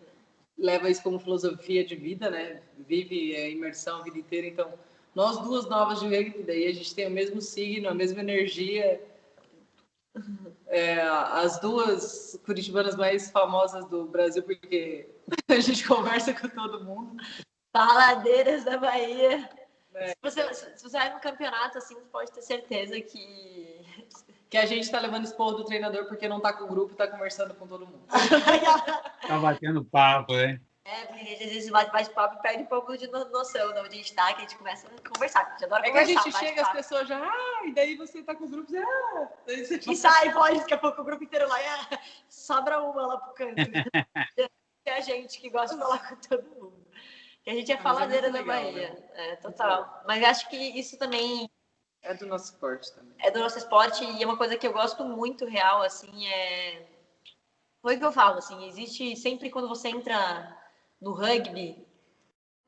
S3: leva isso como filosofia de vida, né? Vive a imersão a vida inteira. Então, nós duas novas de rugby, daí a gente tem o mesmo signo, a mesma energia. As duas curitibanas mais famosas do Brasil, porque a gente conversa com todo mundo.
S2: Faladeiras da Bahia. Se você vai no campeonato, assim, pode ter certeza que
S3: a gente tá levando esporro do treinador porque não tá com o grupo, tá conversando com todo mundo.
S1: Tá batendo papo, né?
S2: Porque às vezes bate papo e perde um pouco de noção de onde a gente tá, que a gente começa a conversar. A gente adora
S3: conversar. Que a gente chega, as pessoas já, e daí você tá com o grupo, daí você
S2: e sai, pode, daqui a pouco o grupo inteiro lá, sobra uma lá pro canto. É a gente que gosta de falar com todo mundo. Que a gente é faladeira da Bahia. Né? Total. Mas acho que isso também
S3: é do nosso esporte também.
S2: É do nosso esporte e é uma coisa que eu gosto muito real, assim, foi o que eu falo, assim, existe sempre quando você entra no rugby,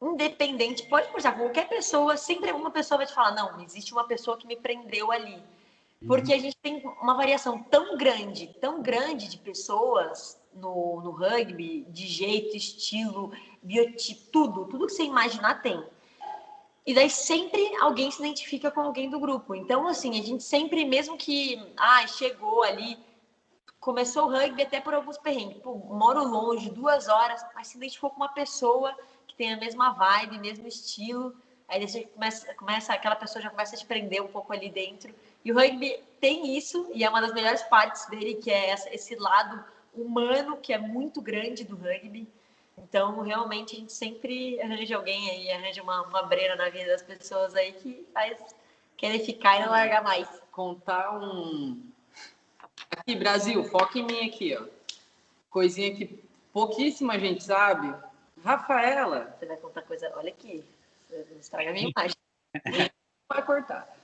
S2: independente, pode conversar com qualquer pessoa, sempre uma pessoa vai te falar, não, existe uma pessoa que me prendeu ali. Porque a gente tem uma variação tão grande de pessoas no rugby, de jeito, estilo, biotipo, tudo que você imaginar tem. E daí sempre alguém se identifica com alguém do grupo. Então, assim, a gente sempre, mesmo que chegou ali, começou o rugby até por alguns perrengues. Pô, moro longe, 2 horas, mas se identificou com uma pessoa que tem a mesma vibe, mesmo estilo. Aí você começa, aquela pessoa já começa a te prender um pouco ali dentro. E o rugby tem isso, e é uma das melhores partes dele, que é esse lado humano, que é muito grande do rugby. Então, realmente, a gente sempre arranja alguém aí, arranja uma breira na vida das pessoas aí que faz querer ficar e não largar mais.
S3: Contar Aqui, Brasil, foca em mim aqui, ó. Coisinha que pouquíssima gente sabe. Rafaela.
S2: Você vai contar coisa... Olha aqui, você estraga a minha imagem.
S3: Vai cortar.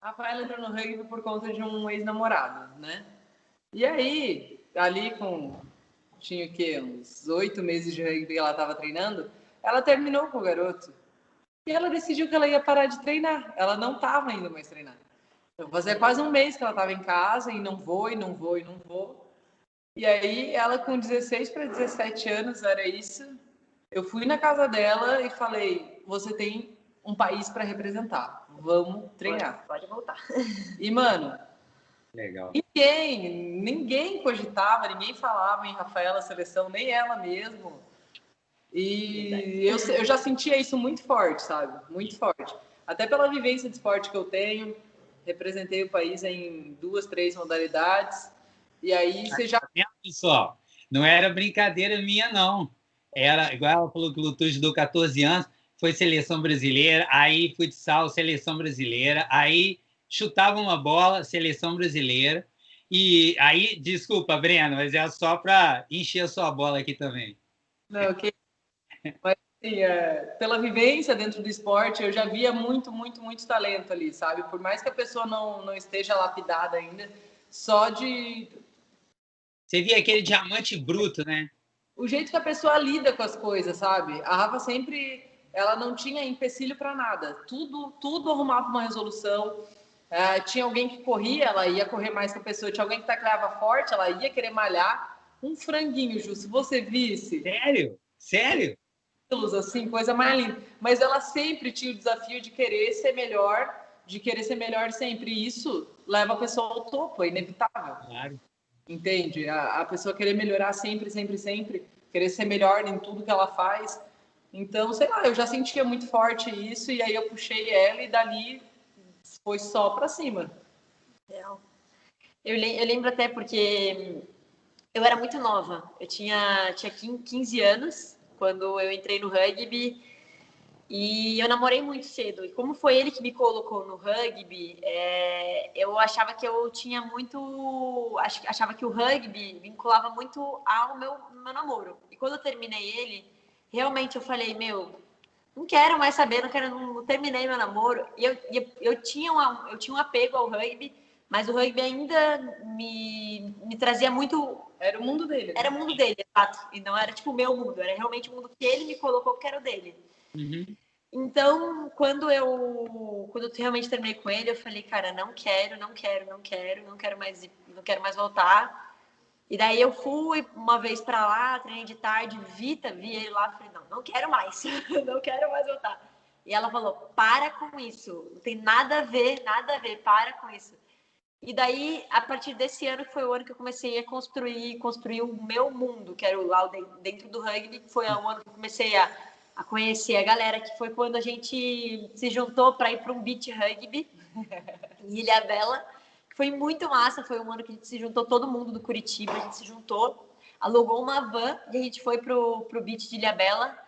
S3: Rafaela entrou no rugby por conta de um ex-namorado, né? E aí, ali tinha o quê? Uns 8 meses de rugby que ela estava treinando, ela terminou com o garoto. E ela decidiu que ela ia parar de treinar. Ela não estava indo mais treinar. Então, fazia quase 1 mês que ela estava em casa e não vou. E aí, ela com 16 para 17 anos, era isso. Eu fui na casa dela e falei, você tem um país para representar. Vamos treinar.
S2: Pode voltar.
S3: E, mano...
S1: Legal.
S3: Ninguém cogitava, ninguém falava em Rafaela Seleção, nem ela mesmo. E eu já sentia isso muito forte, sabe? Muito forte. Até pela vivência de esporte que eu tenho, representei o país em 2, 3 modalidades. E aí você já...
S1: Pessoal, não era brincadeira minha, não. Era, igual ela falou que lutou de 14 anos, foi seleção brasileira, aí futsal, seleção brasileira, aí... chutava uma bola, seleção brasileira. E aí, desculpa, Breno, mas é só para encher a sua bola aqui também.
S3: Não, ok. Mas, assim, pela vivência dentro do esporte, eu já via muito talento ali, sabe? Por mais que a pessoa não esteja lapidada ainda, só de...
S1: Você via aquele diamante bruto, né?
S3: O jeito que a pessoa lida com as coisas, sabe? A Rafa sempre... Ela não tinha empecilho para nada. Tudo arrumava uma resolução. Tinha alguém que corria, ela ia correr mais que a pessoa. Tinha alguém que tacleava forte, ela ia querer malhar. Um franguinho, Ju, se você visse.
S1: Sério?
S3: Assim, coisa mais linda. Mas ela sempre tinha o desafio de querer ser melhor sempre. E isso leva a pessoa ao topo, é inevitável.
S1: Claro.
S3: Entende? A pessoa querer melhorar sempre, querer ser melhor em tudo que ela faz. Então, sei lá, eu já sentia muito forte isso, e aí eu puxei ela e dali... foi só pra cima.
S2: Eu lembro até porque eu era muito nova. Eu tinha 15 anos quando eu entrei no rugby. E eu namorei muito cedo. E como foi ele que me colocou no rugby, eu achava que eu tinha muito... Achava que o rugby vinculava muito ao meu namoro. E quando eu terminei ele, realmente eu falei, meu, não quero mais saber, não terminei meu namoro. E eu tinha um apego ao rugby, mas o rugby ainda me trazia muito...
S3: Era o mundo dele. Né?
S2: Era o mundo dele, exato. E não era tipo o meu mundo, era realmente o mundo que ele me colocou, que era o dele.
S1: Uhum.
S2: Então, quando eu realmente terminei com ele, eu falei, cara, não quero mais voltar. E daí eu fui uma vez para lá, treinei de tarde, vi ele lá, falei, não quero mais, não quero mais voltar. E ela falou, para com isso, não tem nada a ver, para com isso. E daí, a partir desse ano, que foi o ano que eu comecei a construir o meu mundo, que era lá dentro do rugby, que foi o ano que eu comecei a conhecer a galera, que foi quando a gente se juntou para ir para um beach rugby em Ilhabela, que foi muito massa, foi um ano que a gente se juntou, todo mundo do Curitiba, a gente se juntou, alugou uma van e a gente foi pro beach de Ilhabela,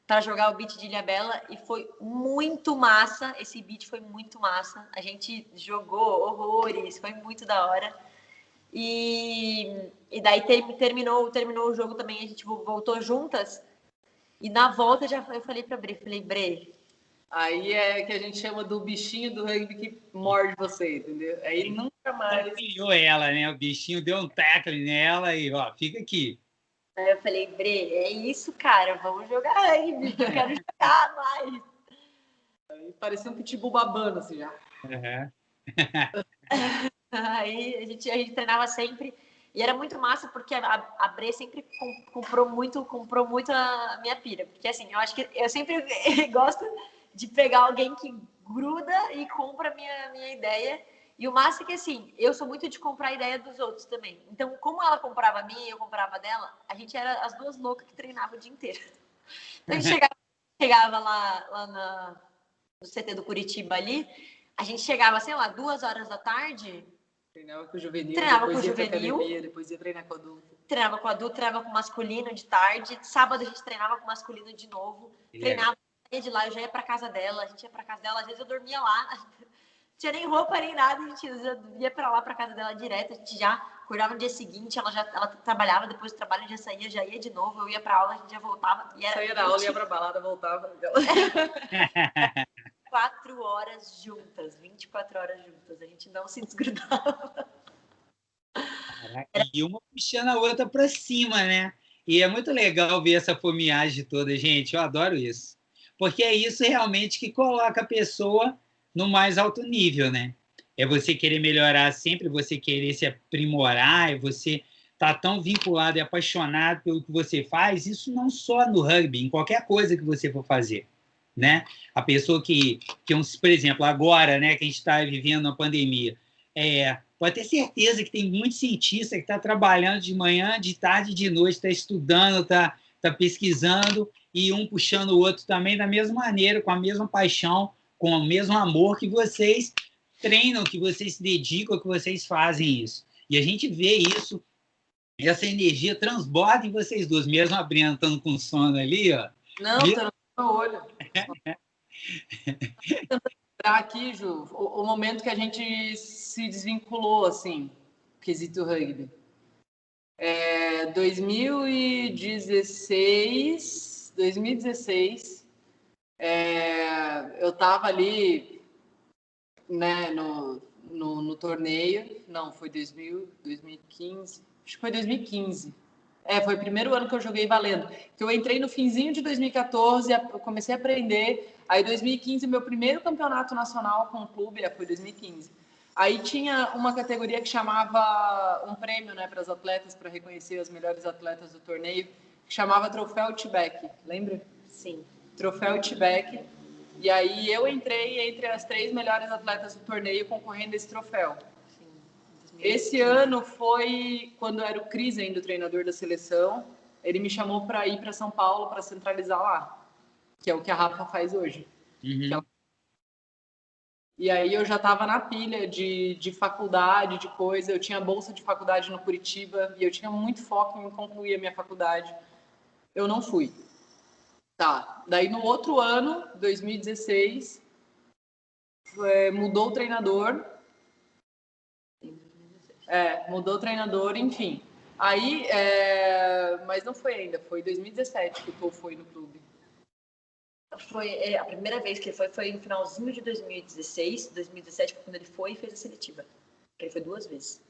S2: para jogar o beat de Ilhabela e foi muito massa. Esse beat foi muito massa. A gente jogou horrores, foi muito da hora. E daí terminou o jogo também, a gente voltou juntas. E na volta eu falei pra Bre,
S3: aí é que a gente chama do bichinho do rugby que morde você, entendeu? Aí nunca mais.
S1: Pilhou ela, né? O bichinho deu um tackle nela e, ó, fica aqui.
S2: Aí eu falei, Bre, é isso, cara, vamos jogar rugby, eu quero jogar mais.
S3: Aí parecia um pitbull babando, assim, já.
S1: Uhum.
S2: Aí a gente treinava sempre e era muito massa porque a Bre sempre comprou muito a minha pira. Porque assim, eu acho que eu sempre gosto de pegar alguém que gruda e compra a minha ideia. E o massa é que assim, eu sou muito de comprar a ideia dos outros também. Então, como ela comprava a minha e eu comprava a dela, a gente era as duas loucas que treinavam o dia inteiro. Então a gente chegava lá no CT do Curitiba ali, a gente chegava, sei lá, 2 horas da tarde.
S3: Treinava com o juvenil,
S2: treinava
S3: depois
S2: com o
S3: ia pra
S2: juvenil,
S3: academia, depois ia treinar com o adulto.
S2: Treinava com o adulto, treinava com o masculino de tarde. Sábado a gente treinava com o masculino de novo. Treinava, ia de lá, eu já ia pra casa dela, a gente ia pra casa dela, às vezes eu dormia lá. Não tinha nem roupa nem nada, a gente ia pra lá, pra casa dela direto, a gente já acordava no dia seguinte, ela trabalhava, depois do trabalho já saía, já ia de novo, eu ia pra aula, a gente já voltava.
S3: Saía da aula, ia pra balada, voltava.
S2: 4 horas juntas, 24 horas juntas, a gente não se desgrudava.
S1: E uma puxando a outra para cima, né? E é muito legal ver essa fomeagem toda, gente. Eu adoro isso. Porque é isso realmente que coloca a pessoa no mais alto nível, né? É você querer melhorar sempre, você querer se aprimorar, é você estar tão vinculado e apaixonado pelo que você faz. Isso não só no rugby, em qualquer coisa que você for fazer, né? A pessoa que por exemplo, agora, né, que a gente está vivendo uma pandemia, pode ter certeza que tem muito cientista que está trabalhando de manhã, de tarde, de noite, está estudando, está pesquisando, e um puxando o outro também da mesma maneira, com a mesma paixão, com o mesmo amor que vocês treinam, que vocês se dedicam, que vocês fazem isso. E a gente vê isso, essa energia transborda em vocês dois, mesmo a Brena estando com sono ali, ó.
S3: Não, tá no meu olho. Aqui, Ju, o momento que a gente se desvinculou, assim, quesito rugby. 2016, eu tava ali, né, no torneio. Não, foi 2015. Acho que foi 2015. Foi o primeiro ano que eu joguei valendo. Que eu entrei no finzinho de 2014, eu comecei a aprender. Aí, 2015, meu primeiro campeonato nacional com o clube foi 2015. Aí tinha uma categoria que chamava um prêmio, né, para as atletas, para reconhecer as melhores atletas do torneio, que chamava Troféu Outback. Lembra?
S2: Sim.
S3: Troféu Outback. E aí eu entrei entre as 3 melhores atletas do torneio concorrendo a esse troféu. Esse ano foi quando era o Cris ainda, o treinador da seleção. Ele me chamou para ir para São Paulo para centralizar lá, que é o que a Rafa faz hoje.
S1: Uhum.
S3: E aí eu já estava na pilha de faculdade, de coisa. Eu tinha bolsa de faculdade no Curitiba e eu tinha muito foco em concluir a minha faculdade. Eu não fui. Tá. Daí no outro ano, 2016, mudou o treinador. Mudou o treinador, enfim. Aí, mas não foi ainda, foi 2017 que o Tô foi no clube.
S2: Foi a primeira vez que ele foi no finalzinho de 2016, 2017 foi quando ele foi e fez a seletiva. Ele foi 2 vezes.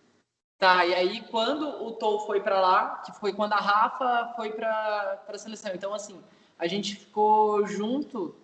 S3: Tá, e aí quando o Tô foi para lá, que foi quando a Rafa foi para a seleção. Então, assim, a gente ficou junto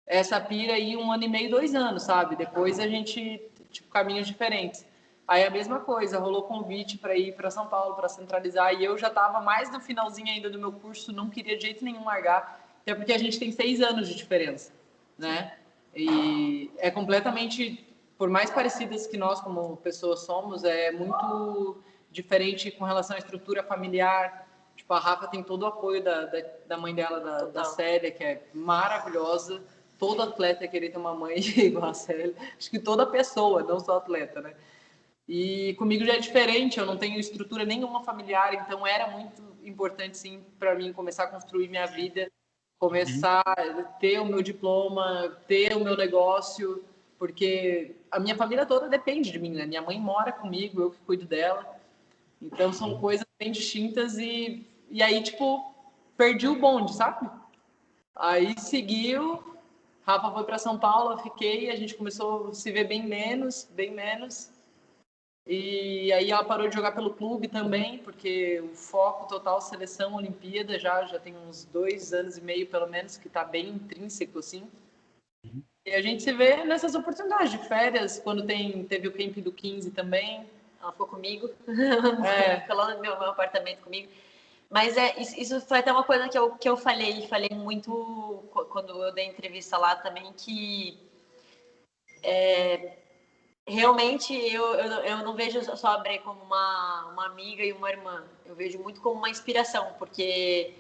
S3: essa pira aí 1 ano e meio, 2 anos, sabe? Depois a gente, tipo, caminhos diferentes. Aí a mesma coisa, rolou convite para ir para São Paulo, para centralizar, e eu já estava mais no finalzinho ainda do meu curso, não queria de jeito nenhum largar, até porque a gente tem 6 anos de diferença, né? E é completamente, por mais parecidas que nós como pessoas somos, é muito diferente com relação à estrutura familiar. Tipo, a Rafa tem todo o apoio da mãe dela, da Célia, que é maravilhosa. Todo atleta querer ter uma mãe igual a Célia. Acho que toda pessoa, não só atleta, né? E comigo já é diferente, eu não tenho estrutura nenhuma familiar, então era muito importante, sim, para mim começar a construir minha vida, começar a ter o meu diploma, ter o meu negócio, porque a minha família toda depende de mim, né? Minha mãe mora comigo, eu que cuido dela, então são coisas bem distintas e aí, tipo, perdi o bonde, sabe? Aí seguiu, Rafa foi para São Paulo, eu fiquei, a gente começou a se ver bem menos. E aí ela parou de jogar pelo clube também, porque o foco total seleção Olimpíada já tem uns 2 anos e meio pelo menos que está bem intrínseco assim. E a gente se vê nessas oportunidades de férias, quando teve o camp do 15 também.
S2: Ela ficou comigo, ficou lá no meu apartamento comigo. Mas isso foi até uma coisa que eu falei muito quando eu dei entrevista lá também, que realmente eu não vejo só a Bre como uma amiga e uma irmã. Eu vejo muito como uma inspiração, porque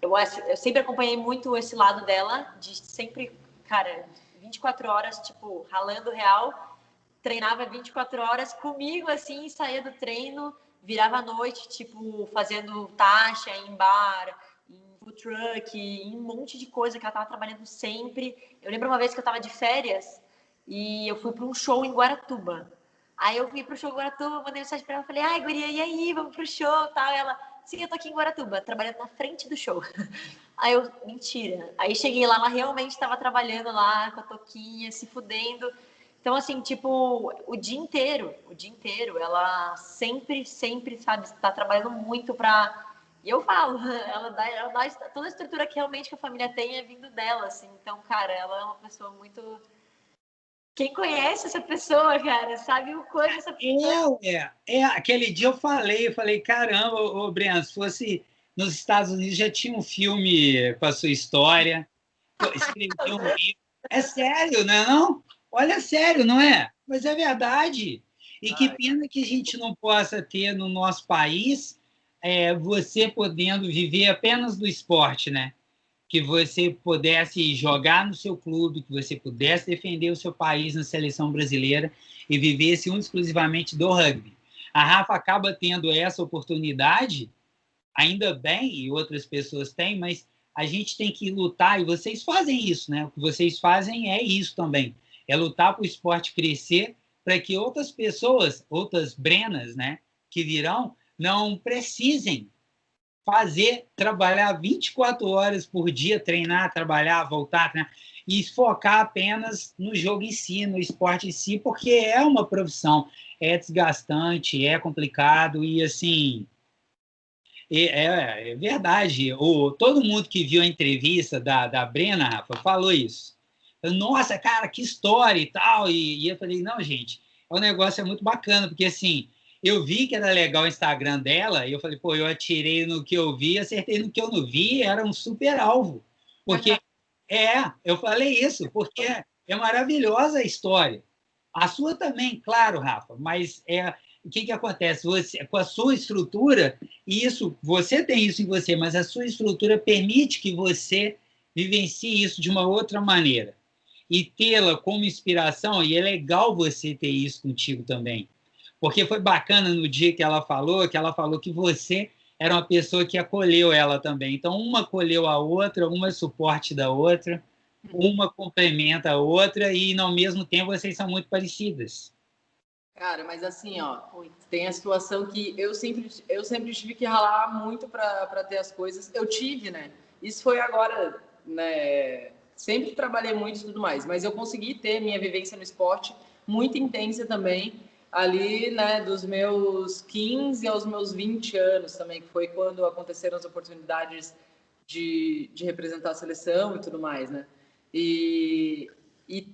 S2: eu sempre acompanhei muito esse lado dela, de sempre, cara, 24 horas, tipo, ralando real. Treinava 24 horas comigo, assim, saía do treino, virava à noite, tipo, fazendo taxa em bar, em food truck, em um monte de coisa que ela tava trabalhando sempre. Eu lembro uma vez que eu tava de férias e eu fui para um show em Guaratuba. Aí eu fui pro show em Guaratuba, mandei mensagem pra ela, falei, ai, guria, e aí, vamos pro show, tal. E ela, sim, eu tô aqui em Guaratuba, trabalhando na frente do show. Aí eu, mentira. Aí cheguei lá, ela realmente estava trabalhando lá com a Toquinha, se fudendo. Então, assim, tipo, o dia inteiro, ela sempre, sabe, está trabalhando muito pra... E eu falo, ela dá toda a estrutura que realmente que a família tem é vindo dela, assim. Então, cara, ela é uma pessoa muito... Quem conhece essa pessoa, cara, sabe o quanto essa pessoa...
S1: Aquele dia eu falei, caramba, ô Breno, se fosse nos Estados Unidos já tinha um filme com a sua história, escrevi um livro. É sério, não é não? Olha, sério, não é? Mas é verdade. E que pena que a gente não possa ter no nosso país você podendo viver apenas do esporte, né? Que você pudesse jogar no seu clube, que você pudesse defender o seu país na seleção brasileira e vivesse exclusivamente do rugby. A Rafa acaba tendo essa oportunidade, ainda bem, e outras pessoas têm, mas a gente tem que lutar, e vocês fazem isso, né? O que vocês fazem é isso também, é lutar para o esporte crescer, para que outras pessoas, outras Brenas, né, que virão, não precisem trabalhar 24 horas por dia, treinar, trabalhar, voltar, treinar, e focar apenas no jogo em si, no esporte em si, porque é uma profissão, é desgastante, é complicado, e assim, é verdade. Todo mundo que viu a entrevista da Brena, Rafa, falou isso. Nossa, cara, que história e tal, e eu falei, não, gente, o negócio é muito bacana, porque assim, eu vi que era legal o Instagram dela, e eu falei, pô, eu atirei no que eu vi, acertei no que eu não vi, era um super alvo. Porque, eu falei isso, porque é maravilhosa a história. A sua também, claro, Rafa, mas o que acontece? Você, com a sua estrutura, você tem isso em você, mas a sua estrutura permite que você vivencie isso de uma outra maneira. E tê-la como inspiração, e é legal você ter isso contigo também. Porque foi bacana no dia que ela falou que você era uma pessoa que acolheu ela também. Então, uma acolheu a outra, uma é suporte da outra, uma complementa a outra, e, ao mesmo tempo, vocês são muito parecidas.
S3: Cara, mas assim, ó, tem a situação que eu sempre tive que ralar muito para ter as coisas. Eu tive, né? Isso foi agora, né? Sempre trabalhei muito e tudo mais, mas eu consegui ter minha vivência no esporte muito intensa também, ali, né, dos meus 15 aos meus 20 anos também, que foi quando aconteceram as oportunidades de representar a seleção e tudo mais, né? E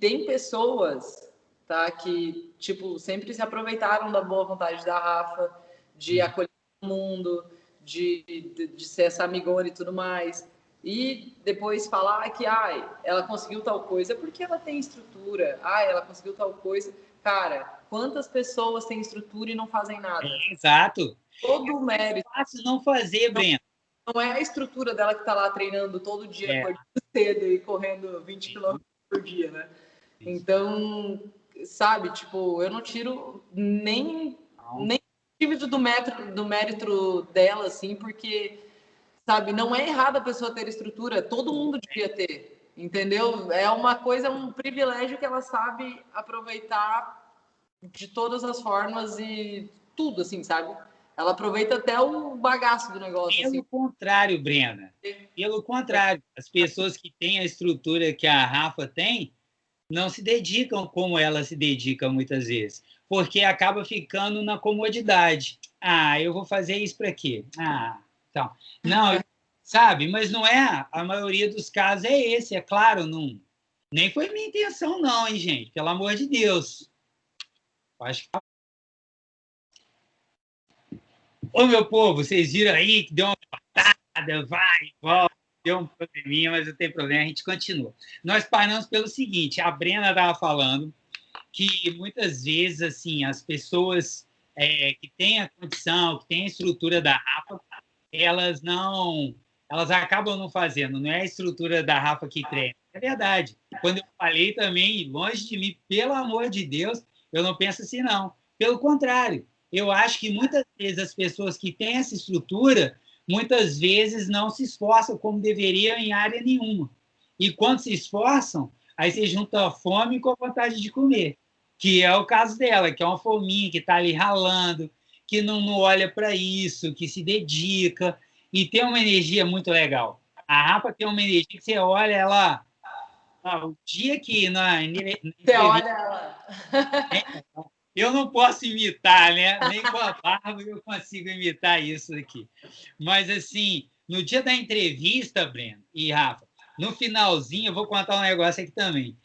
S3: tem pessoas, tá, que, tipo, sempre se aproveitaram da boa vontade da Rafa, de acolher o mundo, de ser essa amigona e tudo mais. E depois falar que ela conseguiu tal coisa porque ela tem estrutura. Ela conseguiu tal coisa. Cara, quantas pessoas têm estrutura e não fazem nada?
S1: Exato.
S3: Todo o mérito.
S1: É fácil não fazer, Breno.
S3: Não é a estrutura dela que está lá treinando todo dia, acordando cedo e correndo 20 km por dia, né? Então, sabe, tipo, eu não tiro nem do mérito dela, assim, porque, sabe, não é errado a pessoa ter estrutura, todo mundo devia ter, entendeu? É uma coisa, um privilégio que ela sabe aproveitar de todas as formas e tudo, assim, sabe? Ela aproveita até o bagaço do negócio.
S1: Pelo
S3: assim.
S1: contrário, Brena. Pelo contrário. As pessoas que têm a estrutura que a Rafa tem não se dedicam como ela se dedica muitas vezes, porque acaba ficando na comodidade. Eu vou fazer isso para quê? Então. Não, sabe? Mas não é. A maioria dos casos é esse, é claro. Não, nem foi minha intenção, não, hein, gente? Pelo amor de Deus. Acho que... Ô, meu povo, vocês viram aí que deu uma patada, vai, volta, deu um probleminha, mas não tem problema, a gente continua. Nós paramos pelo seguinte, a Brena estava falando que muitas vezes assim as pessoas que têm a condição, que têm a estrutura da Rafa, elas acabam não fazendo, não é a estrutura da Rafa que treina. É verdade. Quando eu falei também, longe de mim, pelo amor de Deus, eu não penso assim, não. Pelo contrário, eu acho que muitas vezes as pessoas que têm essa estrutura, muitas vezes não se esforçam como deveriam em área nenhuma. E quando se esforçam, aí você junta a fome com a vontade de comer, que é o caso dela, que é uma fominha, que está ali ralando, que não olha para isso, que se dedica e tem uma energia muito legal. A Rafa tem uma energia que você olha ela... o dia que
S3: você olha ela...
S1: Eu não posso imitar, né? Nem com a barba eu consigo imitar isso aqui. Mas, assim, no dia da entrevista, Breno e Rafa, no finalzinho, eu vou contar um negócio aqui também.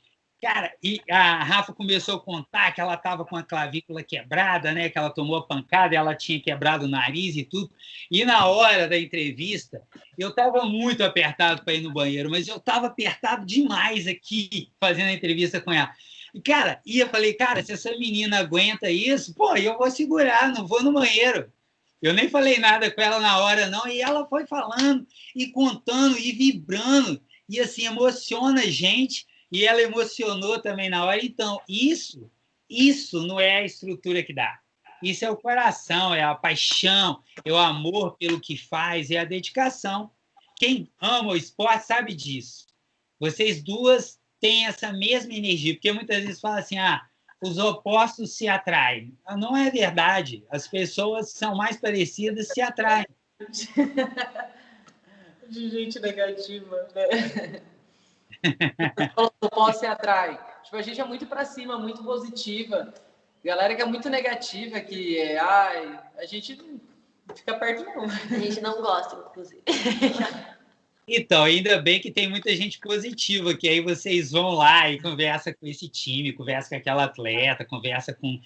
S1: Cara, e a Rafa começou a contar que ela estava com a clavícula quebrada, né? Que ela tomou a pancada, ela tinha quebrado o nariz e tudo. E na hora da entrevista, eu estava muito apertado para ir no banheiro, mas eu estava apertado demais aqui, fazendo a entrevista com ela. E, cara, eu falei, cara, se essa menina aguenta isso, pô, eu vou segurar, não vou no banheiro. Eu nem falei nada com ela na hora, não, e ela foi falando e contando e vibrando, e assim, emociona a gente, e ela emocionou também na hora. Então, isso não é a estrutura que dá. Isso é o coração, é a paixão, é o amor pelo que faz, é a dedicação. Quem ama o esporte sabe disso. Vocês duas têm essa mesma energia, porque muitas vezes fala assim, os opostos se atraem. Não é verdade. As pessoas que são mais parecidas se atraem.
S3: De gente negativa, né? Os opostos se atraem. Tipo, a gente é muito para cima, muito positiva. Galera que é muito negativa, que a gente não fica perto, não.
S2: A gente não gosta, inclusive.
S1: Então, ainda bem que tem muita gente positiva, que aí vocês vão lá e conversa com esse time, conversa com aquela atleta, conversa com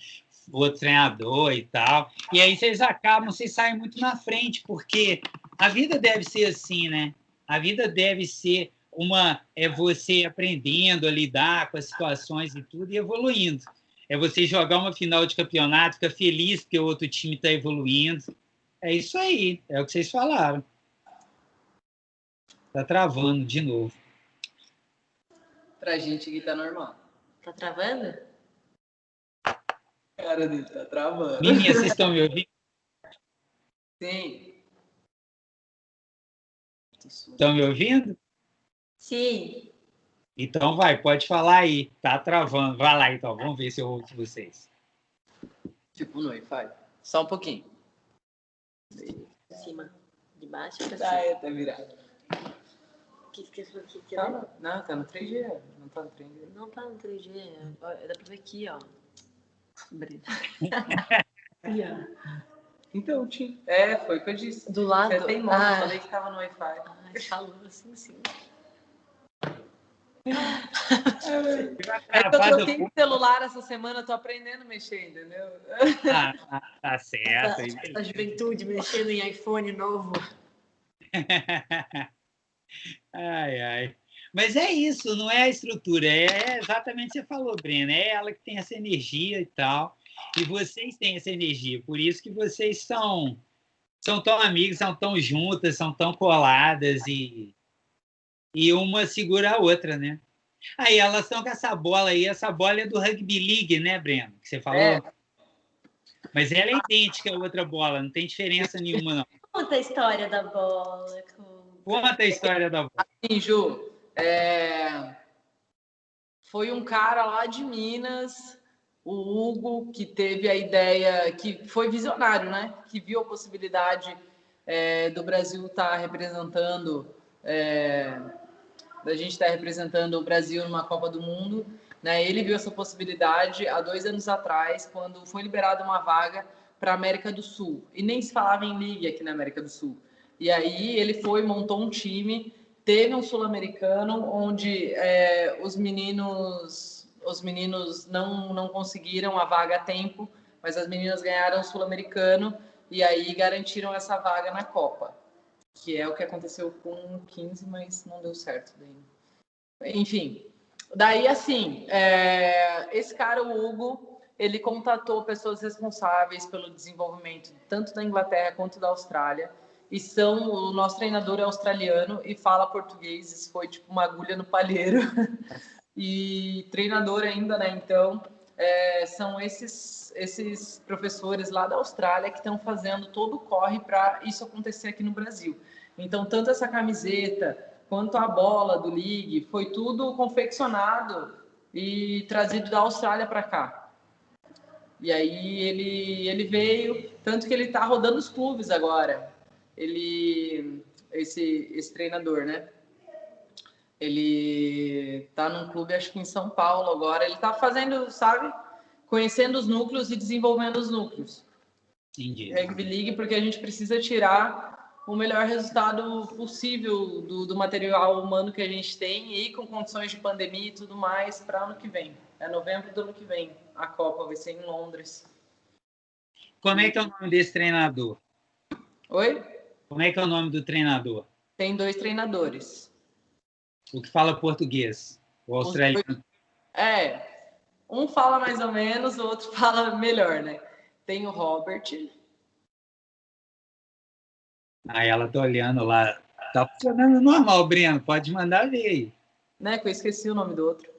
S1: o outro treinador e tal. E aí vocês saem muito na frente, porque a vida deve ser assim, né? A vida deve ser você aprendendo a lidar com as situações e tudo e evoluindo. É você jogar uma final de campeonato, ficar feliz porque o outro time está evoluindo. É isso aí, é o que vocês falaram. Tá travando de novo.
S3: Pra gente aqui tá normal.
S2: Tá travando?
S3: Cara dele tá travando.
S1: Meninas, vocês estão me ouvindo?
S3: Sim.
S1: Estão me ouvindo?
S2: Sim.
S1: Então pode falar aí. Tá travando. Vai lá então, vamos ver se eu ouço vocês.
S3: Tipo no Wi-Fi. Só um pouquinho.
S2: De cima. De baixo pra
S3: Ah,
S2: cima.
S3: tá virado.
S2: Que
S3: Não, tá no 3G. Não tá no 3G.
S2: Não tá no 3G. Dá pra ver aqui, ó.
S3: Então, tinha. Foi o que eu disse.
S2: Do lado.
S3: Você tem modo, eu falei que tava no Wi-Fi.
S2: Falou assim, sim.
S3: É que eu troquei de celular essa semana, tô aprendendo a mexer, entendeu?
S1: Tá certo.
S2: A juventude mexendo em iPhone novo.
S1: Ai. Mas é isso, não é a estrutura, é exatamente o que você falou, Breno, é ela que tem essa energia e tal, e vocês têm essa energia, por isso que vocês são tão amigas, são tão juntas, são tão coladas, e uma segura a outra, né? Aí elas estão com essa bola aí, essa bola é do Rugby League, né, Breno? Que você falou? Mas ela é idêntica à outra bola, não tem diferença nenhuma, não.
S2: Conta a história da bola.
S1: Conta a história da bola.
S3: Sim, Ju. Foi um cara lá de Minas, o Hugo, que teve a ideia, que foi visionário, né? Que viu a possibilidade do Brasil estar representando, da gente estar representando o Brasil numa Copa do Mundo, né? Ele viu essa possibilidade há 2 anos atrás, quando foi liberada uma vaga para a América do Sul. E nem se falava em liga aqui na América do Sul. E aí ele montou um time, teve um sul-americano, onde os meninos não conseguiram a vaga a tempo, mas as meninas ganharam o sul-americano e aí garantiram essa vaga na Copa, que é o que aconteceu com o 15, mas não deu certo daí. Enfim, daí assim, esse cara, o Hugo, ele contatou pessoas responsáveis pelo desenvolvimento tanto da Inglaterra quanto da Austrália, e o nosso treinador é australiano e fala português, isso foi tipo uma agulha no palheiro, e treinador ainda, né? Então, são esses professores lá da Austrália que estão fazendo todo o corre para isso acontecer aqui no Brasil. Então, tanto essa camiseta quanto a bola do League, foi tudo confeccionado e trazido da Austrália para cá. E aí ele veio, tanto que ele está rodando os clubes agora. Esse treinador, né? Ele está num clube, acho que em São Paulo agora. Ele está fazendo, sabe? Conhecendo os núcleos e desenvolvendo os núcleos.
S1: Entendi.
S3: Rugby League, porque a gente precisa tirar o melhor resultado possível do material humano que a gente tem e com condições de pandemia e tudo mais para ano que vem. É novembro do ano que vem. A Copa vai ser em Londres.
S1: Como é que é o nome desse treinador?
S3: Oi?
S1: Como é que é o nome do treinador?
S3: Tem 2 treinadores.
S1: O que fala português? O australiano?
S3: Um fala mais ou menos, o outro fala melhor, né? Tem o Robert.
S1: Ela tá olhando lá. Tá funcionando normal, Breno. Pode mandar ver aí.
S3: Né? Que eu esqueci o nome do outro.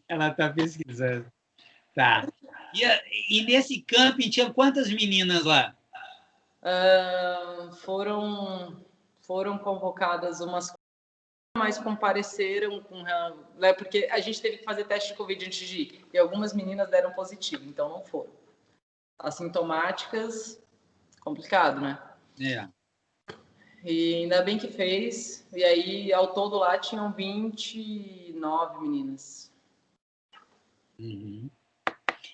S1: Ela tá pesquisando. Tá. E nesse camping tinha quantas meninas lá?
S3: Foram convocadas umas, mas compareceram porque a gente teve que fazer teste de Covid antes de ir, e algumas meninas deram positivo, então não foram. Assintomáticas, complicado, né? E ainda bem que fez, e aí ao todo lá tinham 29 meninas.
S1: Uhum.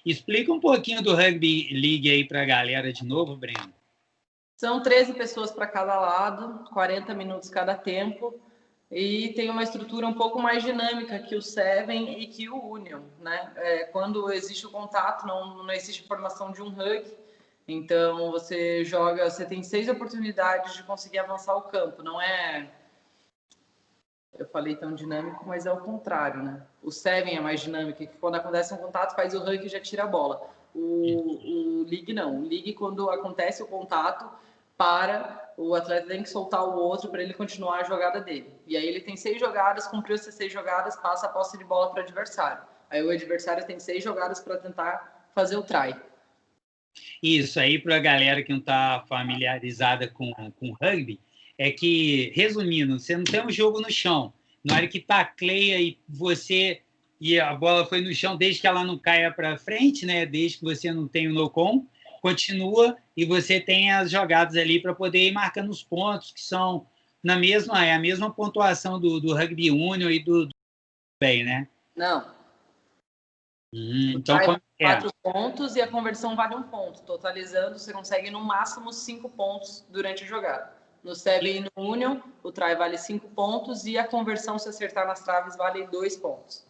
S1: Explica um pouquinho do Rugby League aí para a galera de novo, Breno.
S3: São 13 pessoas para cada lado, 40 minutos cada tempo, e tem uma estrutura um pouco mais dinâmica que o Seven e que o Union, né? Quando existe o contato, não existe formação de um hug, então você tem 6 oportunidades de conseguir avançar o campo, não é... Eu falei tão dinâmico, mas é o contrário, né? O Seven é mais dinâmico, que quando acontece um contato, faz o hug e já tira a bola. O League não. O League, quando acontece o contato, o atleta tem que soltar o outro para ele continuar a jogada dele. E aí ele tem 6 jogadas, cumpriu essas 6 jogadas, passa a posse de bola para o adversário. Aí o adversário tem 6 jogadas para tentar fazer o try.
S1: Isso aí, para a galera que não está familiarizada com rugby, é que, resumindo, você não tem um jogo no chão. Na hora que tacleia e a bola foi no chão, desde que ela não caia para frente, né? Desde que você não tenha o no-con, continua e você tem as jogadas ali para poder ir marcando os pontos, que são a mesma pontuação do Rugby Union e do bem, né?
S3: Não.
S1: Então, como é?
S3: 4 pontos e a conversão vale 1 ponto. Totalizando, você consegue no máximo 5 pontos durante a jogada. No Seven e no Union, o try vale 5 pontos e a conversão, se acertar nas traves, vale 2 pontos.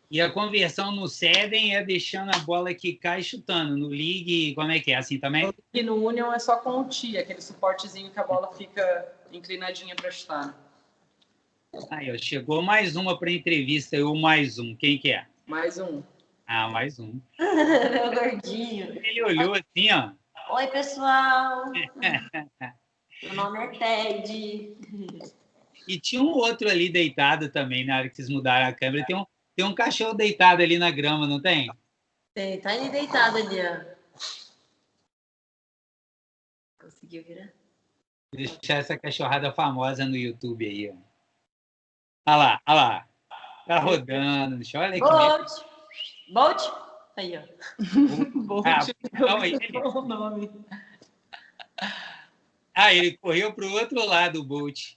S1: E a conversão no Seven é deixando a bola quicar e chutando. No League, como é que é? Assim também?
S3: E no Union é só com o tee, aquele suportezinho que a bola fica inclinadinha para chutar.
S1: Aí, ó, chegou mais uma para entrevista, eu mais um. Quem que é?
S3: Mais um.
S1: Ah, mais um.
S2: Meu gordinho.
S1: Ele olhou assim, ó.
S2: Oi, pessoal. Meu nome é Ted.
S1: E tinha um outro ali deitado também, na hora que vocês mudaram a câmera. Tem um cachorro deitado ali na grama, não tem?
S2: Tem, tá ali deitado ali, ó. Conseguiu virar?
S1: Deixar essa cachorrada famosa no YouTube aí, ó. Olha lá. Tá rodando. Olha que
S2: Bolt! Bolt? Aí, ó.
S3: Bolt.
S1: Calma aí.
S3: O nome.
S1: Ele correu para o outro lado, o Bolt.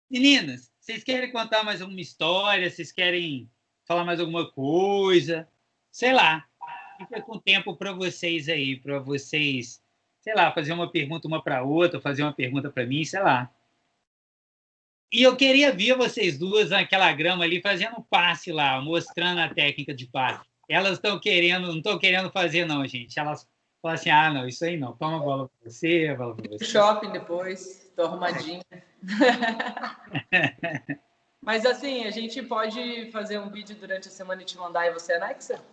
S1: Meninas, vocês querem contar mais alguma história? Vocês querem falar mais alguma coisa? Sei lá. Fica com tempo para vocês aí, para vocês, sei lá, fazer uma pergunta uma para outra, fazer uma pergunta para mim, sei lá. E eu queria ver vocês duas naquela grama ali fazendo passe lá, mostrando a técnica de passe. Elas não estão querendo fazer, não, gente. Elas falam assim, não, isso aí não. Toma a bola para você, a bola para você.
S3: Shopping depois, tô arrumadinha. Mas assim, a gente pode fazer um vídeo durante a semana e te mandar e você anexa?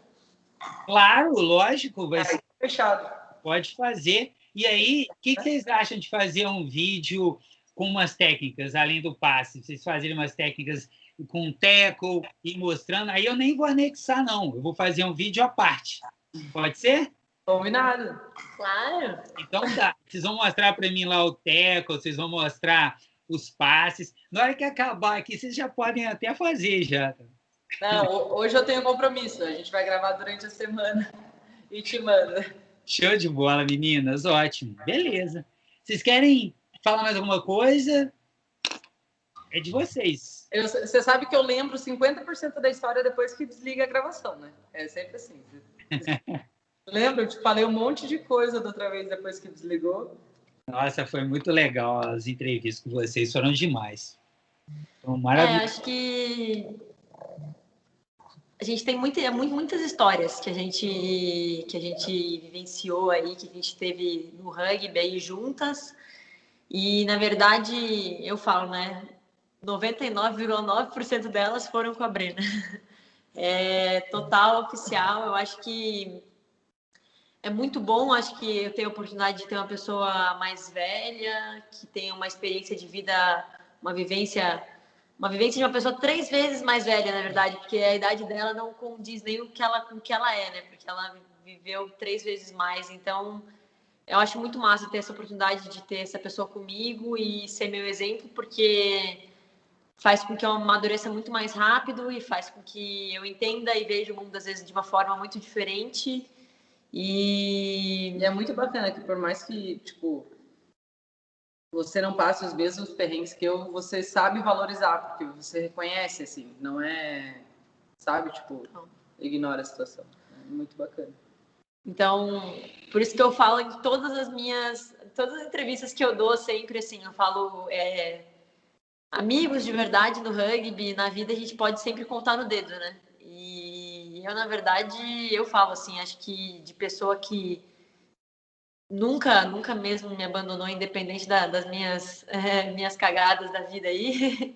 S1: Claro, lógico. Vai ser...
S3: Fechado.
S1: Pode fazer. E aí, o que vocês acham de fazer um vídeo com umas técnicas, além do passe? Vocês fazerem umas técnicas com tackle e mostrando. Aí eu nem vou anexar, não. Eu vou fazer um vídeo à parte. Pode ser?
S3: Combinado.
S2: Claro.
S1: Então tá. Vocês vão mostrar para mim lá o tackle, vocês vão mostrar os passes. Na hora que acabar aqui, vocês já podem até fazer já.
S3: Não, hoje eu tenho compromisso. A gente vai gravar durante a semana e te manda.
S1: Show de bola, meninas. Ótimo. Beleza. Vocês querem falar mais alguma coisa? É de vocês.
S3: Você sabe que eu lembro 50% da história depois que desliga a gravação, né? É sempre assim. Lembra? Eu te falei um monte de coisa da outra vez depois que desligou.
S1: Nossa, foi muito legal as entrevistas com vocês. Foram demais. Então, maravilhoso.
S2: Acho que a gente tem muitas histórias que a gente vivenciou aí, que a gente teve no rugby aí juntas. E, na verdade, eu falo, né? 99,9% delas foram com a Brena. É total oficial. Eu acho que é muito bom. Acho que eu tenho a oportunidade de ter uma pessoa mais velha, que tem uma experiência de vida, uma vivência de uma pessoa 3 vezes mais velha, na verdade, porque a idade dela não condiz nem com o que ela é, né? Porque ela viveu 3 vezes mais. Então, eu acho muito massa ter essa oportunidade de ter essa pessoa comigo e ser meu exemplo, porque faz com que eu amadureça muito mais rápido e faz com que eu entenda e veja o mundo, às vezes, de uma forma muito diferente. E
S3: é muito bacana que, por mais que, tipo, você não passe os mesmos perrengues que eu, você sabe valorizar, porque você reconhece, assim, não é, sabe, tipo, ignora a situação. É muito bacana.
S2: Então, por isso que eu falo em todas as entrevistas que eu dou sempre, assim, eu falo, amigos de verdade no rugby, na vida a gente pode sempre contar no dedo, né? E eu, na verdade, eu falo assim, acho que de pessoa que nunca mesmo me abandonou, independente das minhas cagadas da vida aí,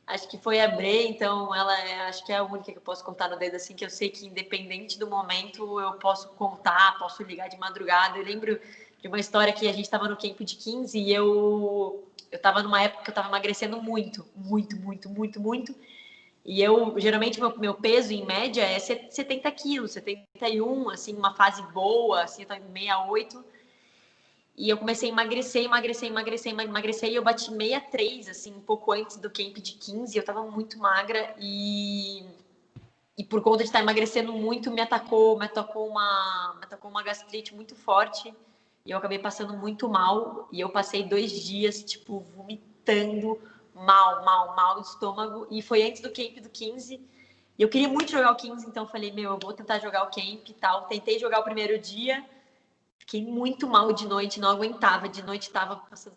S2: acho que foi a Bre, então ela acho que é a única que eu posso contar no dedo, assim, que eu sei que independente do momento eu posso contar, posso ligar de madrugada. Eu lembro de uma história que a gente estava no camp de 15 e eu estava numa época que eu estava emagrecendo muito. E geralmente, meu peso, em média, é 70 quilos, 71, assim, uma fase boa, assim, eu estava em 68. E eu comecei a emagrecer, e eu bati 63, assim, um pouco antes do camp de 15, eu tava muito magra e por conta de estar emagrecendo muito, me atacou uma gastrite muito forte e eu acabei passando muito mal e eu passei 2 dias, tipo, vomitando mal de estômago e foi antes do camp do 15 e eu queria muito jogar o 15, então eu falei, eu vou tentar jogar o camp e tal. Tentei jogar o primeiro dia, fiquei muito mal de noite, não aguentava. De noite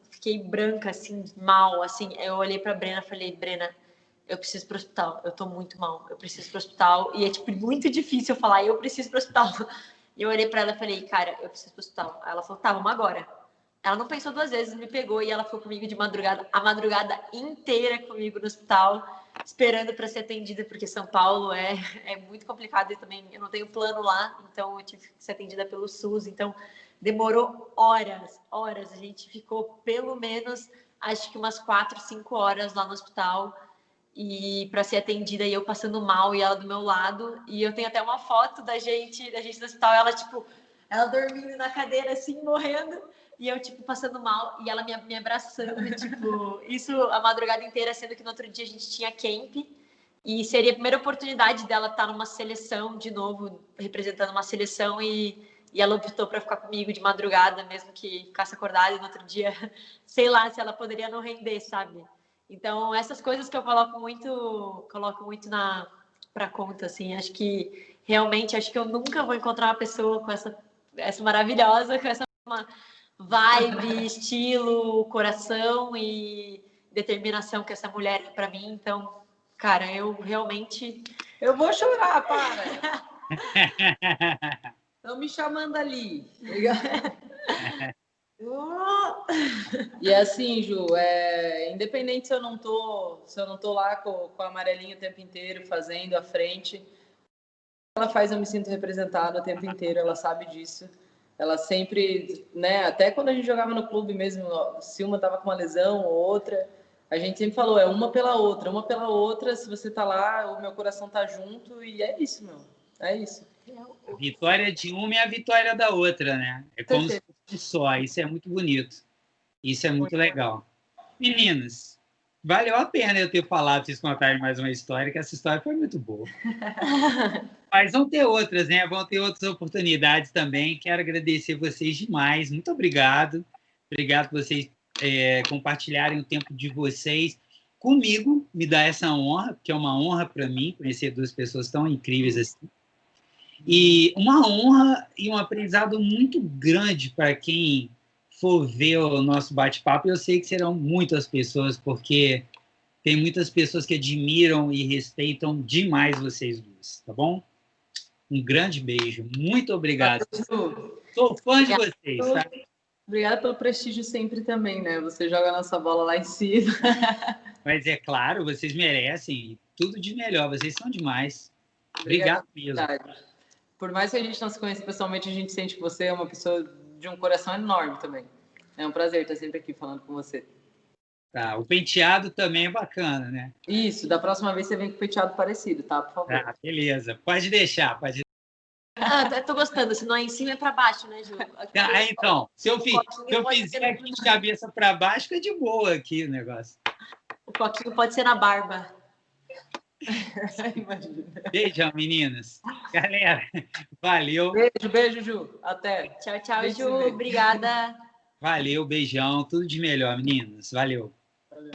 S2: fiquei branca, assim, mal, assim. Eu olhei pra Brena e falei, Brena, eu preciso ir pro hospital, eu tô muito mal, eu preciso ir pro hospital. E é, tipo, muito difícil eu falar, eu preciso ir pro hospital. E eu olhei pra ela e falei, cara, eu preciso ir pro hospital. Aí ela falou, tá, vamos agora. Ela não pensou 2 vezes, me pegou e ela ficou comigo de madrugada, a madrugada inteira comigo no hospital, esperando para ser atendida, porque São Paulo é muito complicado e também eu não tenho plano lá, então eu tive que ser atendida pelo SUS, então demorou horas. A gente ficou pelo menos, acho que umas 4, 5 horas lá no hospital e para ser atendida e eu passando mal e ela do meu lado. E eu tenho até uma foto da gente no hospital, ela dormindo na cadeira assim, morrendo. E eu, tipo, passando mal, e ela me abraçando, tipo, isso a madrugada inteira, sendo que no outro dia a gente tinha camp, e seria a primeira oportunidade dela estar numa seleção de novo, representando uma seleção, e ela optou para ficar comigo de madrugada, mesmo que ficasse acordada, e no outro dia, sei lá, se ela poderia não render, sabe? Então, essas coisas que eu coloco muito pra conta, assim, acho que eu nunca vou encontrar uma pessoa com essa maravilhosa, com essa vibe, estilo, coração e determinação que essa mulher é para mim. Então, cara, eu realmente...
S3: Eu vou chorar, para! Estão me chamando ali. E assim, Ju, independente se eu não tô lá com a amarelinha o tempo inteiro, fazendo à frente, ela faz eu me sinto representada o tempo inteiro, ela sabe disso. Ela sempre, né, até quando a gente jogava no clube mesmo, se uma tava com uma lesão ou outra, a gente sempre falou, uma pela outra, se você tá lá, o meu coração tá junto, e é isso, meu, é isso.
S1: A vitória de uma é a vitória da outra, né? É como se fosse só, isso é muito bonito, isso é muito legal. Meninas, valeu a pena eu ter falado para vocês contarem mais uma história, que essa história foi muito boa. Mas vão ter outras, né? Vão ter outras oportunidades também. Quero agradecer vocês demais. Muito obrigado. Obrigado por vocês compartilharem o tempo de vocês comigo. Me dá essa honra, porque é uma honra para mim conhecer 2 pessoas tão incríveis assim. E uma honra e um aprendizado muito grande para quem for ver o nosso bate-papo. Eu sei que serão muitas pessoas, porque tem muitas pessoas que admiram e respeitam demais vocês 2, tá bom? Um grande beijo. Muito obrigado. Sou fã de vocês, tá?
S3: Obrigada pelo prestígio sempre também, né? Você joga a nossa bola lá em cima.
S1: Mas é claro, vocês merecem tudo de melhor. Vocês são demais. Obrigado mesmo.
S3: Por mais que a gente não se conheça pessoalmente, a gente sente que você é uma pessoa de um coração enorme também. É um prazer estar sempre aqui falando com você.
S1: Tá, o penteado também é bacana, né?
S3: Isso, da próxima vez você vem com penteado parecido, tá? Por favor.
S1: Ah, beleza. Pode deixar, pode.
S2: Tô gostando, se não é em cima é para baixo, né, Ju?
S1: Então, se eu fizer aqui de cabeça para baixo, fica de boa aqui o negócio.
S2: O coquinho pode ser na barba.
S1: Beijão, meninas. Galera, valeu.
S3: Beijo, Ju. Até.
S2: Tchau, Ju. Obrigada.
S1: Valeu, beijão. Tudo de melhor, meninas. Valeu.
S3: Valeu.